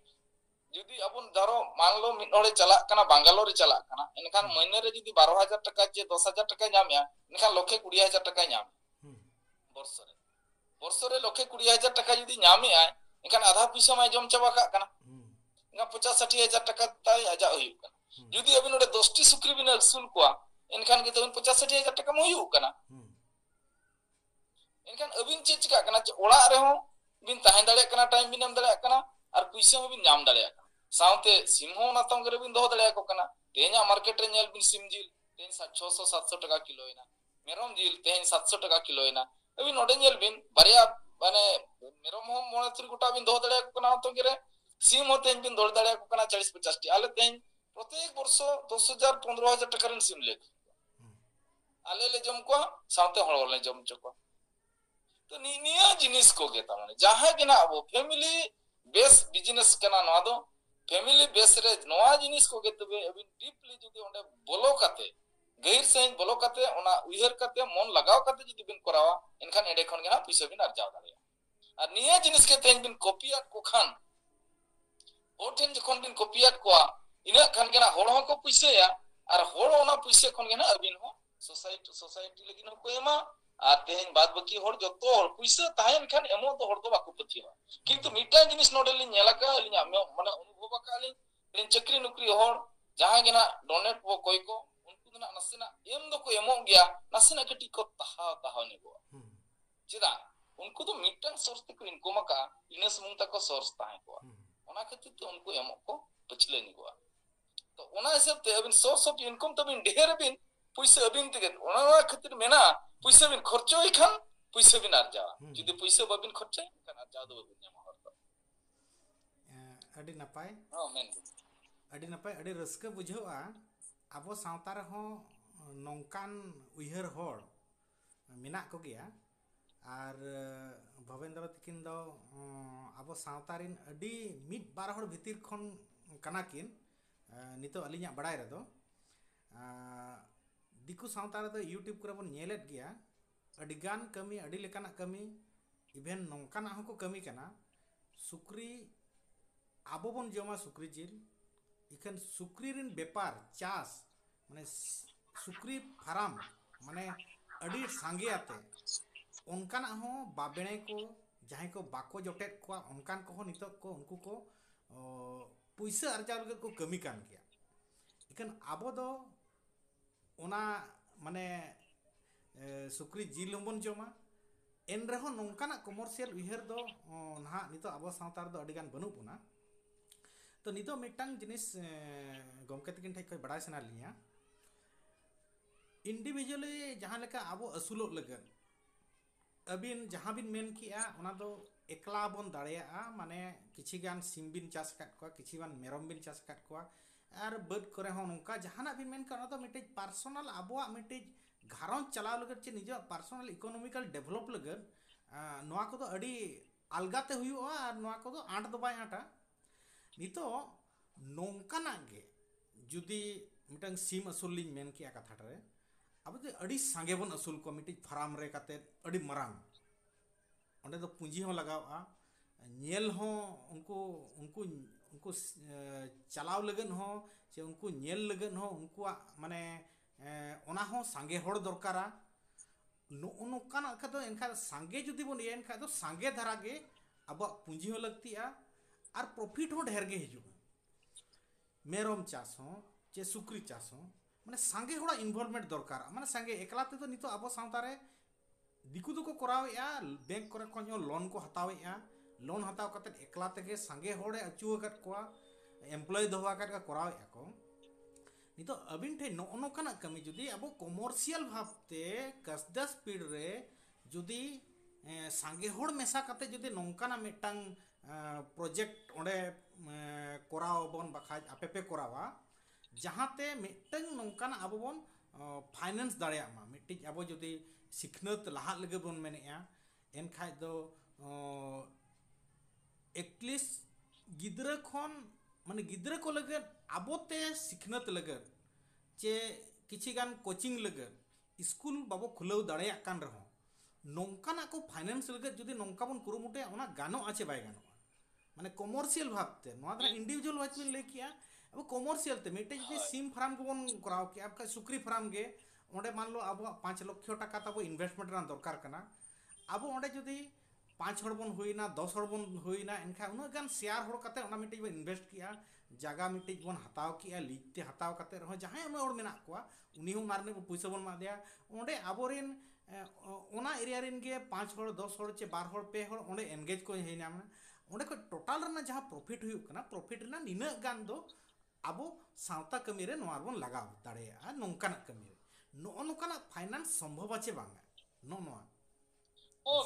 जुदी अबुन धरो मान लो मिड ओडे चला कना बांगालोर रे चला कना इनखान महीने रे जुदी 12,000 टाका जे 10,000 टाका ᱧᱟᱢया इनखान लक्षे 20,000 टाका ᱧᱟᱢ बरसो रे लक्षे 20,000 टाका जुदी ᱧᱟᱢया इनखान आधा पैसा मा जम चाबा का कना इनका 50-60,000 टाका ताई आजा हुई कना जुदी अबिन ओडे 10 टी सुक्री बिन असूल कोआ इनखान के तो 50-60,000 टाका म हुई कना इनखान अबिन चे चिका कना ओड़ा रे हो बिन ताहे दाड़े कना टाइम बिन एम दाड़े कना और पैसा बिन ᱧᱟᱢ दाड़े साउते सिम हो ना तंग रे बिन दो दाड़े को कना तेना मार्केट रे नेल बिन सिम जिल तेन 600-700 टाका किलो इना मेरम जिल तेन 700 टाका किलो इना अबिन ओडे नेल बिन बारिया माने मेरम हो मोने तुरी गोटा बिन दो दाड़े को कना तंग रे सिम हो तेन बिन दो दाड़े को कना 40-50 टी आले तेन प्रत्येक वर्ष 10,000-15,000 टाका रेन सिम ले आले ले जम को साउते होड़ ले जम चको तो निया जिनिस को गेता माने जहां के ना अब फैमिली बेस बिजनेस कना नवा दो फैमिली बेस रे नवा जिनिस को गेतबे अबिन डीपली जदी ओंडे बोलो काते गहिर सहित बोलो काते ओना उयहर काते मन लगाव काते जदी बिन करावा इनखान एडे खन गेना पैसा बिन अर्जाव दाड़िया ar niya jinis ke ten bin kopiat ko khan hor ten jokhon bin kopiat koa ina khan gena hor hon ko puise ya ar hor ona puise khon gena abin ho society lagi no ko ema ar ten bad baki hor joto hor puise tahen khan emo to hor do baku patiwa kintu mitan jinis nodeli nyelaka alinya mane anubhov akali ten chakri nukri hor jahan gena donate bo koi ko unku na nasina em do ko emo gya nasina kati ko taha ni go chida unku to mitan source te ko income ka ina sumung ta ko source tahe ko ona khatir te unku emo ko pachle ni go तो उना हिसाब ते अबिन source of income तबिन ढेर बिन पैसा अबिन ते उना खातिर मेना पैसा बिन खर्चो इखान पैसा बिन आरजा जुदी पैसा बबिन खर्चा इखान आरजा दो बिन ᱧᱟᱢᱟ ᱦᱚᱲ ᱫᱚ ᱟᱹᱰᱤ ᱱᱟᱯᱟᱭ ᱢᱮᱱ ᱟᱹᱰᱤ ᱱᱟᱯᱟᱭ ᱟᱹᱰᱤ ᱨᱟᱹᱥᱠᱟᱹ ᱵᱩᱡᱷᱟᱹᱜᱼᱟ ᱟᱵᱚ ᱥᱟᱶᱛᱟ ᱨᱮᱦᱚᱸ ᱱᱚᱝᱠᱟᱱ ᱩᱭᱦᱟᱹᱨ ᱦᱚᱲ ᱢᱮᱱᱟᱜ ᱠᱚᱜᱮᱭᱟ ᱟᱨ ᱵᱷᱚᱵᱮᱱᱫᱨᱚ ᱛᱤᱠᱤᱱ ᱫᱚ ᱟᱵᱚ ᱥᱟᱶᱛᱟ ᱨᱮᱱ ᱟᱹᱰᱤ ᱢᱤᱫ ᱵᱟᱨ ᱦᱚᱲ ᱵᱷᱤᱛᱤᱨ ᱠᱷᱚᱱ ᱠᱟᱱᱟ ᱠᱤᱱ नितो अलिᱧᱟᱜ बड़ाय रे दो दिकु सावता रे दो यूट्यूब करे बन नेलेत गया अडिगान कमी अडि लेकाना कमी इवेन नोंकाना हको कमी कना सुक्री आबो बन जमा सुक्री जिल इखन सुक्री रिन व्यापार चास माने सुक्री फार्म माने अडि सांगे आते उनकाना हो बाबेणे को जहां को बाको जटेत को उनकान को नितो को उनको को पैसा अर्जा लगे को कमी कान गया इकन आबो दो ओना माने सुक्री जिल बन जमा एन रहो नोंकाना कमर्शियल उइहर दो ना नितो आबो सावतार दो अडिगान बनु पुना तो नितो मिटांग जिनिस गमके तकिन ठे कोई बड़ाय सना लिया इंडिविजुअली जहां लेका आबो असुलो लगे अबिन जहां बिन मेन किया ओना दो एकला बन दाड़िया माने किछि गान सिम बिन चास काट को किछि गान मेरम बिन चास काट को आर बद करे हो नोंका जहाना बिन मेन करना तो मिटे पर्सनल आबोआ मिटे घारन चलाव लगे चे निज पर्सनल इकोनॉमिकल डेवलप लगे नोआ को तो अडी अलगाते हुआ और नोआ को तो आंट दो बाय आटा नितो नोंकाना गे जुदी मिटंग सिम असुल लिन मेन किया कथा रे अब तो अडी सांगे बन असुल को मिटे फार्म रे काते अडी मरांग ओंडे तो पूंजी हो लगावा नेल हो उनको उनको उनको चलाव लगन हो से उनको नेल लगन हो उनको माने ओना हो सांगे होड़ दरकारा नोकाना खा तो एनखा सांगे जुदी बन एनखा तो सांगे धारा गे अब पूंजी हो लगतिया और प्रॉफिट हो ढेर गे हिजु मेरम चास हो चे सुक्री चास हो माने सांगे होड़ा इन्वॉल्वमेंट दरकार माने सांगे एकलाते तो नितो अब सावता रे दिकु दुको करावेया बैंक करे खनो लोन को हतावेया लोन हताव कते एकला तेगे संगे होड़े अचुव कत कोआ एम्प्लॉय दोवा कत का करावेया को नितो अबिन ठे नोकाना कमी जुदी अब कमर्शियल भावते कसदा स्पीड रे जुदी संगे होड़ मेसा कते जुदी नोकाना मिटांग प्रोजेक्ट ओंडे कराव बन बखाज आपेपे करावा जहाते मिटांग नोकाना अब बन फाइनेंस दाड़िया मा मिट्टी अब जुदी सिखनत लहा लगे बन मेनेया एन खाय दो एटलिस्ट गिद्रा खन माने गिद्रा को लगे आबोते सिखनत लगे चे किछि गान कोचिंग लगे स्कूल बाबो खुलाव दाड़िया कान रहो नोंकाना को फाइनेंस लगे जुदी नोंका बन कुरुमुटे ओना गानो आचे बाय गानो माने कमर्शियल भाबते नोआ दरा इंडिविजुअल वाच में ले किया अब कमर्शियल ते मिटे जुदी सिम फार्म को बन कराव के आपका सुक्री फार्म गे ओंडे मान लो अब 5 लाख टाका तब इन्वेस्टमेंट रन दरकार कना अब ओंडे जुदी 5 हड़ बन हुईना 10 हड़ बन हुईना एनखा उन गान शेयर हड़ कते ओना मिटे इन्वेस्ट किया जगह मिटे बन हताव किया लीजते हताव कते रह जहां उन हड़ मेना कोआ उनी हो मारने पैसा बन मा दिया ओंडे अबोरेन ओना एरिया रेन गे 5 हड़ 10 हड़ चे 12 हड़ 2 हड़ ओंडे एंगेज को हेना ओंडे को टोटल रना जहां प्रॉफिट हुई कना प्रॉफिट रना निना गान दो अब सावता कमी रे नोआर बन लगाव दाड़ेया नोंकाना कमी रे नोकाना फाइनेंस संभव आछे बांगा नो ओ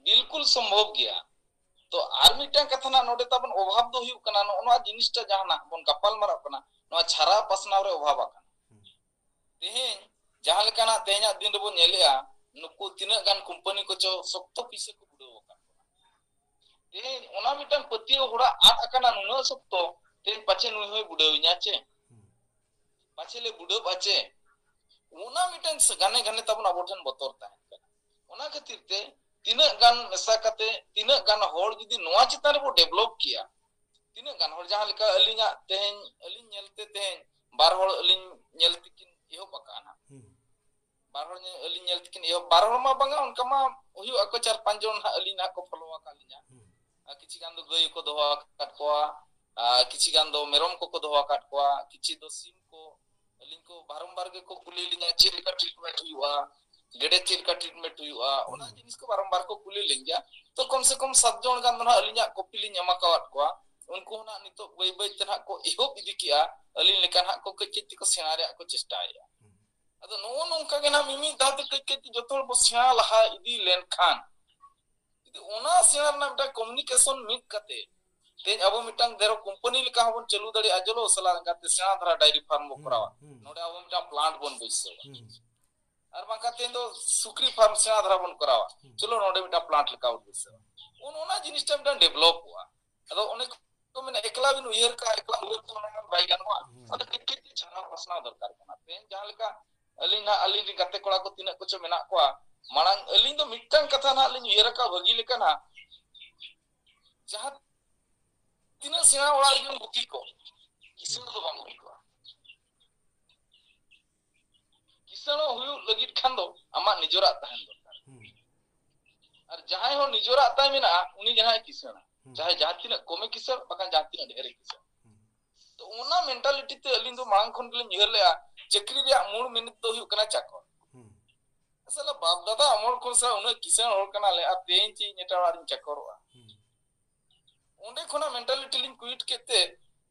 बिल्कुल संभव गया तो आर मिटा कथा ना नोडे तबन अभाव दो हुयु कना नोआ जिनिसटा जहाना बन गपाल मारा कना नोआ छारा पसनाव रे अभाव आकना तेहेन जहां लेकाना तेहेना दिन रे बन नेलेया नुकु तिना गान कंपनी को चो सख्तो पीसे को बुडो कान तेहेन ओना मिटा पतियो होड़ा आट आकना नुना सख्तो तेन पाछे नुई होय बुडो न्याचे पाछे ले बुडो पाछे ओना मिटन गाने गाने तबन अबोठन बतोर ताहेन ओना खातिर ते तीना गान मेसा कते तीना गान होड़ जुदी नोआ चितान रे बो डेवलप किया तीना गान होड़ जहां लेका अलिंगा तेहेन अलिं नेलते तेहेन बार होड़ अलिं नेलते किन एहो बकाना बार होड़ अलिं नेलते किन एहो बार होड़ मा बांगा उनका मा हुयु ako 4-5 जन हा अलिं ना को फॉलो का लिnya किछि गान दो गय को दोहा काट कोआ किछि गान दो मेरम को दोहा काट कोआ किछि दो सिम को अलिं को बारंबार के को कुली लिnya चिल का ट्रीटमेंट हुआ गेडे चिल का ट्रीटमेंट हुआ ओना जिनिस को बारंबार को कुली लिnya तो कम से कम 7 जन गान ना अलिं कॉपी लिnya मा काट कोआ उनको ना नितो बय बय तना को एहो इदी किया अलिं लेकान हा को कच्चे को सेना रे को चेष्टाया अदो नो नोंका के ना मिमी दाते कच्चे जतोल बो सेना लहा इदी लेन खान ओना सेना ना बेटा कम्युनिकेशन मिट कते ते अब मिटंग देरो कंपनी लेका हबन चालू दाड़ी आजलो सला गाते सेना धरा डायरी फार्म बो करावा नोडे अब मिटा प्लांट बन बैसे आर बाका ते दो सुक्री फार्म सेना धरा बन करावा चलो नोडे मिटा प्लांट लेका बैसे ओना जिनिस टा मिटा डेवलप हुआ अदो अनेक तो मैंने एकला बिन उयर का एकला उयर तो ना बाई गानवा अदो किति छाना प्रश्न दरकार कना ते जहां लेका अलिना अलिन गाते कोड़ा को तिना कुछ मेना कोआ मांग अलिन तो मिटन कथा ना अलिन उयर का भगी लेका ना जहां तीना सेना ओड़ा लेकिन बुकी को किसन तो बांग हुई को किसन हुयु लगित खान दो अमा निजोरा तहन दरकार और जहां हो निजोरा ताय मेना उनी जहां किसन चाहे जाति ना कोमे किसन बकान जाति ना ढेरे किसन तो ओना मेंटालिटी ते अलिन दो मांग खन के निहर ले चक्री रे मूल मिनिट तो हुयु कना चाको असला बाप दादा अमर को सा उन किसन होर कना ले आ तेन ची नेटा वारिन चकोरवा ओंडे खोना मेंटालिटी लिन क्विट केते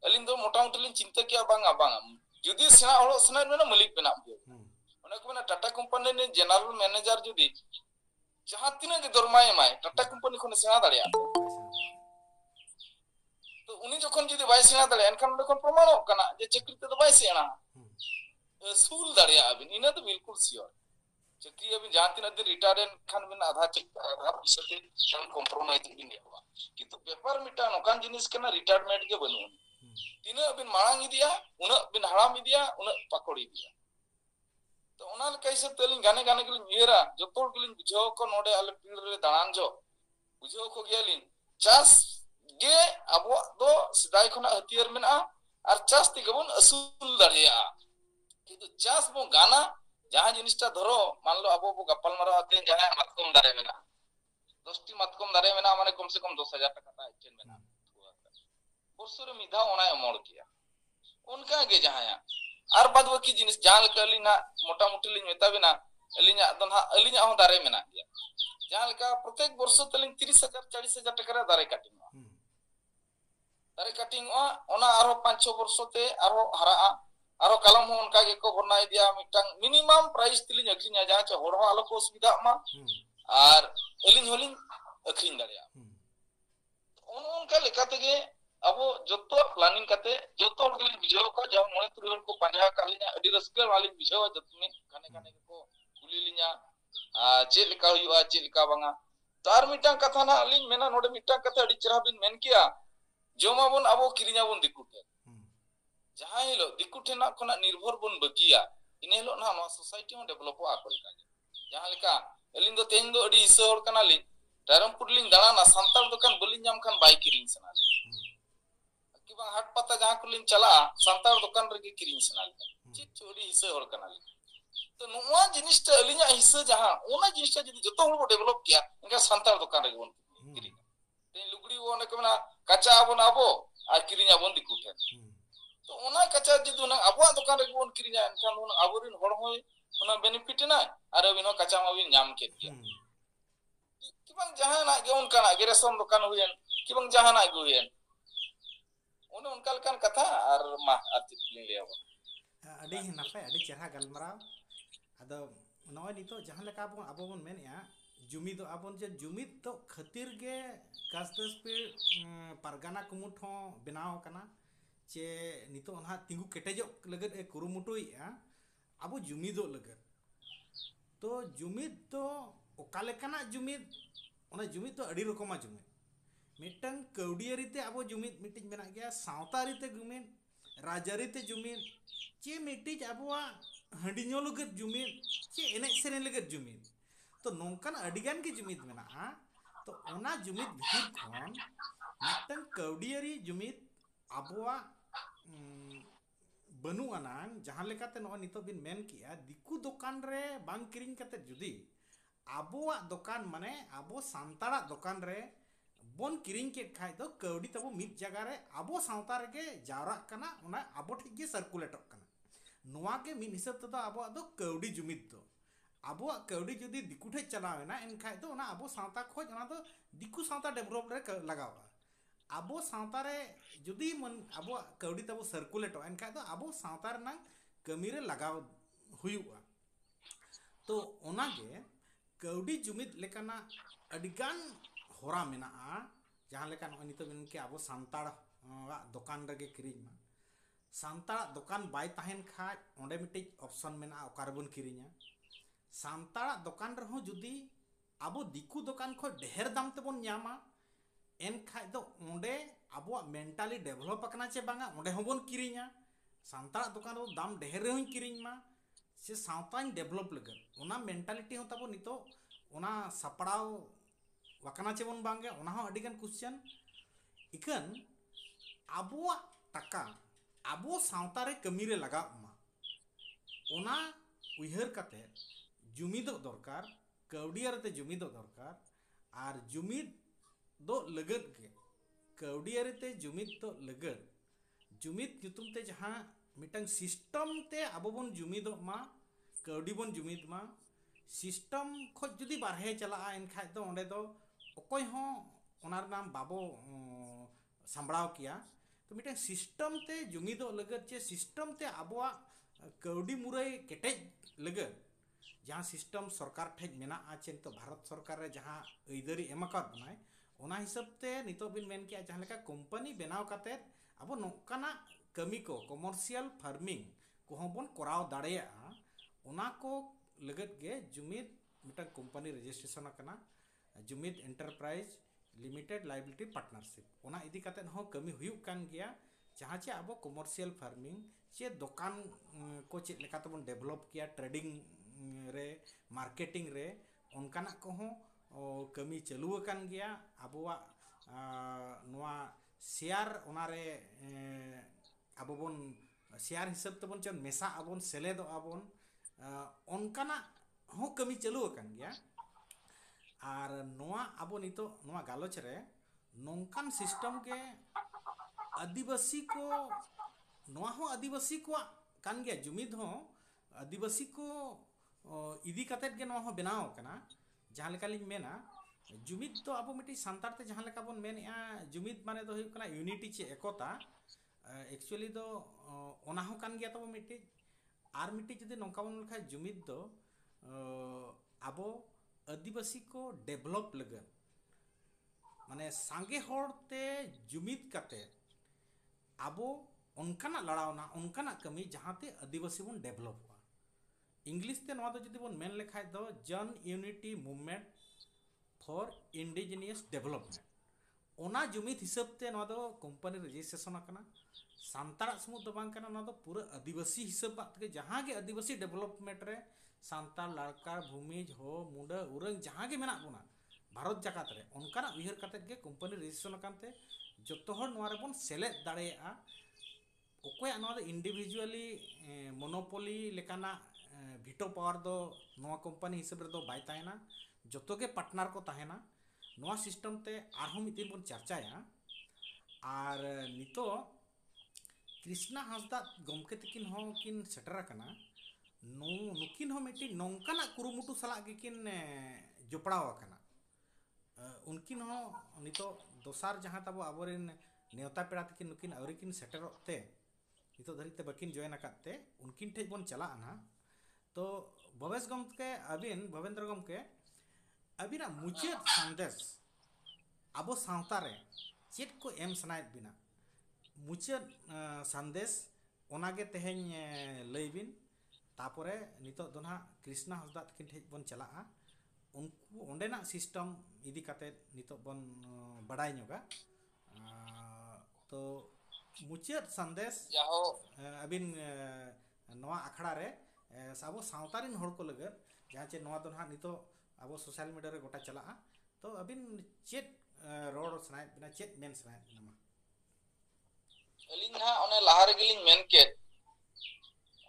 अलिन दो मोटा मोटा लिन चिंता किया बांगा बांगा जुदी सेना होड़ सेना में ना मालिक बना दियो ओने को ना टाटा कंपनी ने जनरल मैनेजर जुदी जहां तिना के दरमाय माय टाटा कंपनी खोने सेना दाड़िया तो उनी जखन जुदी बाय सेना दाड़िया एनखान देखन प्रमाण कना जे चक्री ते बाय सेना सूल दाड़िया अबिन इना तो बिल्कुल सियोर चक्री अभी जहां तिना दिन रिटायर्ड खान बिन आधा चक आधा पिसते हम कॉम्प्रोमाइज बिन लेवा किंतु पेपर मिटा नोकान जिनिस केना रिटायरमेंट के बनु तिना बिन मांग इदिया उना बिन हराम इदिया उना पकड़ इदिया तो ओना कैसे तलिन गाने गाने के नियरा जतोर के बुझाव को नोडे आले पीड़ रे दाणान जो बुझाव को गेलिन चास गे अबो दो सिदाय खना हथियार मेना और चास ति गबन असुल दाड़िया किंतु चास बो गाना जहां जिनिसटा धरो मान लो अबो गप्पल मारो आते जहां मतकम दारे मेना 10टी मतकम दारे मेना माने कम से कम 10,000 टाका ता इचेन मेना बरसुर मिधा ओना अमर किया उनका के जहां आर बाद बाकी जिनिस जान कलिना मोटा मोटी लिन मेता बिना अलिना दना अलिना हो दारे मेना गया जहां का प्रत्येक वर्ष तलिन 30,000 40,000 टाका रे दारे कटिंग ओना आरो 5-6 वर्ष ते आरो हरा आरो कलम हो उनका के को भरना दिया मिटंग मिनिमम प्राइस तिलिन अखरिना जहां च होड़ हो आलो को सुविधा मा और अलिन होलिन अखरिन दारिया उनका लेका तगे अब जतो प्लानिंग कते जतो के बिजो को जब मोने तुरन को पंजा कालिना अडी रस्कर वाली बिजो जतमी खाने खाने को कुली लिया चे लेका हुआ चे लेका बांगा तार मिटंग कथा ना अलिन मेना नोडे मिटंग कथा अडी चरा बिन मेन किया जोमा बोन अबो किरिना बोन दिकुटे जहां हिलो दिकुटे ना खना निर्भर बोन बगिया इन हिलो ना नो सोसाइटी में डेवलप आ को लेका जहां लेका अलिन दो तेन दो अडी इसे होर कना लिन रायरमपुर लिन दाना ना संताल दुकान बलिन जाम खान बाई किरिंग सना कि बा हाट पता जहां को लिन चला संताल दुकान रे किरिंग सना चित चोरी इसे होर कना लिन तो नुवा जिनिसटा अलिना हिस्सा जहां ओना जिनिसटा जदी जतो होर डेवलप किया इनका संताल दुकान रे बोन किरिंग ते लुगड़ी वो ने कमना कच्चा बोन आबो आ किरिंग बोन दिकुटे तो ओना कच्चा जदु ना आबो दुकान रे बोन किरिंग एनखान ओना आबोरिन होड़ होय ओना बेनिफिट ना आरो बिनो कच्चा मा बिन नाम के दिया कि बang जहां ना गे उनका ना गेरेसन दुकान हुयन कि बang जहां ना गुयन ओना उनका लकान कथा और मा आतिक लिया अडी नाफे अडी चेहरा गलमराव अदो नय नितो जहां लेका आबो बोन मेनया जुमिद आबोन जे जुमिद तो खातिर गे कास्टस पे परगाना कुमुट हो बनाव कना चे नितो ओना तिंगु केटेजो लगत ए कुरुमुटुइया आबो जुमिदो लगत तो जुमिद तो ओकालेकाना जुमिद ओना जुमिद तो अडी रकमा जुमिद मिटंग कौडियरीते आबो जुमिद मिटिज मेना गया सावतारीते जुमिद राजारीते जुमिद चे मिटिज आबोआ हंडिñो लगत जुमिद चे एने सेरे लगत जुमिद तो नौकान अडिगान की जुमिद मेना तो ओना जुमिद भीतर खन मिटन कौडियारी जुमिद आबोआ बनु अनांग जहां लेकाते नो नितो बिन मेन किया दिकु दुकान रे बांग किरिंग कते जुदी आबोआ दुकान माने आबो सांताड़ा दुकान रे बोन किरिंग के खाय दो कौडी तबो मिद जगह रे आबो सांता रे जावरा कना ओना आबो ठीक गे सर्कुलेटक कना नोआ के मिद हिसाब तदा आबो दो कौडी जुमिद दो आबो कौडी जुदी दिकु ठे चलावेना एन खाय दो ओना आबो सांता खोज ओना दो दिकु सांता डेवलप रे लगावा आबो सावता रे जुदी मन आबो कौडी तबो सर्कुलेटो एनखा दो आबो सावता रे नांग कमी रे लगाव हुयुआ तो ओनागे कौडी जुमिद लेकाना अडिगान होरा मेना जहां लेका नो नितो बिन के आबो सांताड़ दुकान रे किरिंग मा सांताड़ दुकान बाय ताहेन खा ओंडे मिटे ऑप्शन मेना ओकारबन किरिंगा सांताड़ दुकान रे हो जुदी आबो दिकु दुकान खो ढेर दाम तेबन न्यामा एन खाय दो ओंडे आबो मेंटाली डेवलप अकना चे बांगा ओंडे होबन किरिंगा सांताड़ दुकान रो दाम ढेर रे किरिंग मा से सावतान डेवलप लगे ओना मेंटालिटी हो तबो नितो ओना सपड़ाव वकना चे बन बांगे ओना हो अडिगन क्वेश्चन इकन आबो टाका आबो सावता रे कमी रे लगा मा ओना उयहर कते जुमिद दरकार कौडियारते जुमिद दरकार आर जुमिद दो लगत के कौडियारते जुमिद तो लगत जुमिद जुतुम ते जहां मिटंग सिस्टम ते आबो बन जुमिद मा कौडी बन जुमिद मा सिस्टम खो जुदी बारहे चला एन खाय दो ओंडे दो ओकोय हो ओनार नाम बाबो संभळाव किया तो मिटंग सिस्टम ते जुमिद लगत चे सिस्टम ते आबो कौडी मुरई केटेज लगत जहां सिस्टम सरकार ठेज मेना आचे तो भारत सरकार रे जहां ऐदरी एमका बनाय ओना हिसाब ते नितो बिन मेन किया जहां लेका कंपनी बनाव काते अब नोकाना कमी को कमर्शियल फार्मिंग को होबन कराव दाड़ेया ओना को लगत गे जुमिद मिटा कंपनी रजिस्ट्रेशन करना जुमिद एंटरप्राइज लिमिटेड लाइबिलिटी पार्टनरशिप ओना इदी काते हो कमी हुयुक कान गया जहां चे अब कमर्शियल फार्मिंग चे दुकान को चे लेका तबन डेवलप किया ट्रेडिंग रे मार्केटिंग रे ओनकाना को हो कमी चालू अकान गया आबोआ नोआ शेयर ओनारे आबो बन शेयर हिसाब तबन चन मेसा आबोन सेलेदो आबोन ओनकाना हो कमी चालू अकान गया आर नोआ आबो नितो नोआ गालोच रे नोंकान सिस्टम के आदिवासी को नोआ हो आदिवासी को कान गया जुमिद हो आदिवासी को इदी कातेत गे नोआ हो बनाव कना जहां लेका लिन मेना जुमिद तो अब मिट्टी सांतार ते जहां लेका बन मेन जुमिद माने दो हुई कना यूनिटी चे एकता एक्चुअली दो ओना हो कान गया तो मिट्टी आर मिट्टी जदि नोंका बन लखा जुमिद दो अब आदिवासी को डेवलप लगे माने सांगे होड़ते जुमिद काते अब उनकाना लड़ावना उनकाना कमी जहांते आदिवासी बन डेवलप हुआ इंग्लिश ते नवा दो जदि बन मेन लेखाय दो जन unity movement for indigenous development ओना जुमिद हिसाब ते नवा दो कंपनी रजिस्ट्रेशन करना सांताड़ समुद दो बांग करना नवा दो पूरा आदिवासी हिसाब बात के जहां के आदिवासी डेवलपमेंट रे सांताड़ लड़का भूमिज हो मुंडा उरंग जहां के मेना बोना भारत जाकात रे उनकाना उयहर काते के कंपनी रजिस्ट्रेशन कानते जतो हर नवा रे बन सेलेद दाड़ेया ओकोय नवा दो इंडिविजुअली मोनोपोली लेकाना भिटो पावर दो नवा कंपनी हिसाब रे दो बाय तायना जतो के पार्टनर को ताहेना नवा सिस्टम ते आरहो मितिन बन चर्चाया आर नितो कृष्णा हांसदा गमके तकिन हो किन सेटरा कना नो नुकिन हो मिटी नोंकाना कुरुमुटु सला के किन जोपड़ाव कना उनकिन हो नितो दोसार जहां तबो आबोरेन नेवता पेड़ा तकिन नुकिन आवरी किन सेटरते नितो धरिते बकिन जॉइन अकाते उनकिन ठे बन चला आना तो भवेश गमके अबिन भवेंद्र गमके अबिना मुचाद संदेश आबो सावता रे चेत को एम सनायत बिना मुचाद संदेश ओनागे तेहेन लैबिन तापरे नितो दोना कृष्णा हांसदा तकिन ठे बन चला उनको ओंडेना सिस्टम इदी काते नितो बन बड़ाई नोगा तो मुचाद संदेश जाहो अबिन नवा अखड़ा रे साबो सावतारिन होड़ को लगत जहां चे नवा दोना नितो अब सोशल मीडिया रे गोटा चला तो अबिन चेत रोड सनायत बिना चेत मेन सनायत बिना अलिन हा ओने लहा रे गिलिन मेन के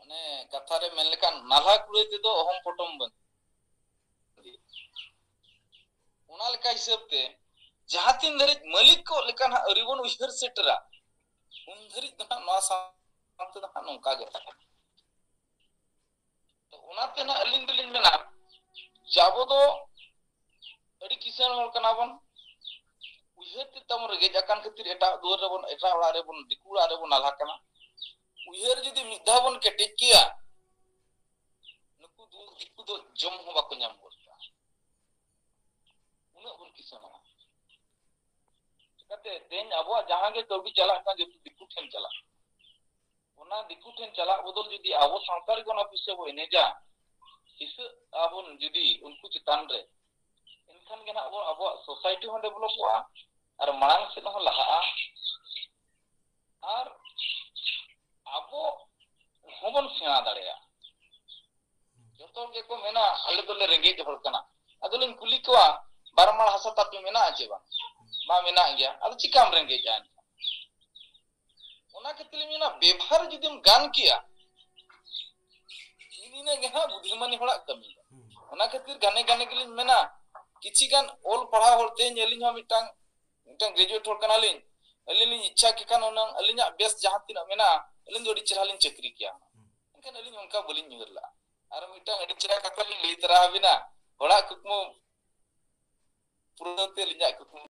ओने कथा रे मेन लेकान नाला कुड़े ते दो अहम पटम बन ओना लेका हिसाब ते जहां तीन धरि मालिक को लेकान अरिबन उहर सेटरा उन धरि दना नवा सामते दना नोका गे तो ओना ते ना अलिन दिलिन मेना जाबो दो अड़ी किसान होल कना बन उहर ते तम रेगे जाकान खातिर एटा दुर रे बन एटा ओड़ा रे बन दिकुड़ा रे बन नाला कना उहर जदी मिधा बन केटेज किया नुकु दिकु दो जम हो बाको नाम बोलता उना बन किसान कते तेन अबो जहां के कवि चला का जो दिकु ठेन चला ओना दिकु ठेन चला बदल जदी अबो संसार को ना पिसे हो एनेजा इस अबो जदी उनको चितान रे इनखान के ना अबो सोसाइटी हो डेवलप हुआ और मांग से हो लहा और अबो होबन सेना दाड़ेया जतो के को मेना अले दोले रेंगे हर कना अदलिन कुली को बारमाल हसा तापी मेना आचे बा मा मेना गया अब चिकाम रेंगे जान ओना केतली मेना व्यवहार जदिम गान किया इनिने गहा बुद्धिमानी होड़ा कमी ओना खातिर गाने गाने के लिए मेना किछि गान ओल पढ़ा होते नेलिन हम मिटांग ग्रेजुएट होर कना लिन अलिन इच्छा के कान ओना अलिन बेस जहां तिना मेना अलिन दोडी चरालिन चक्री किया इनकन अलिन उनका बोलिन नुरला आर मिटांग अडी चरा कथा लिन लेतरा बिना होड़ा कुकमो पुरते लिजा कुकमो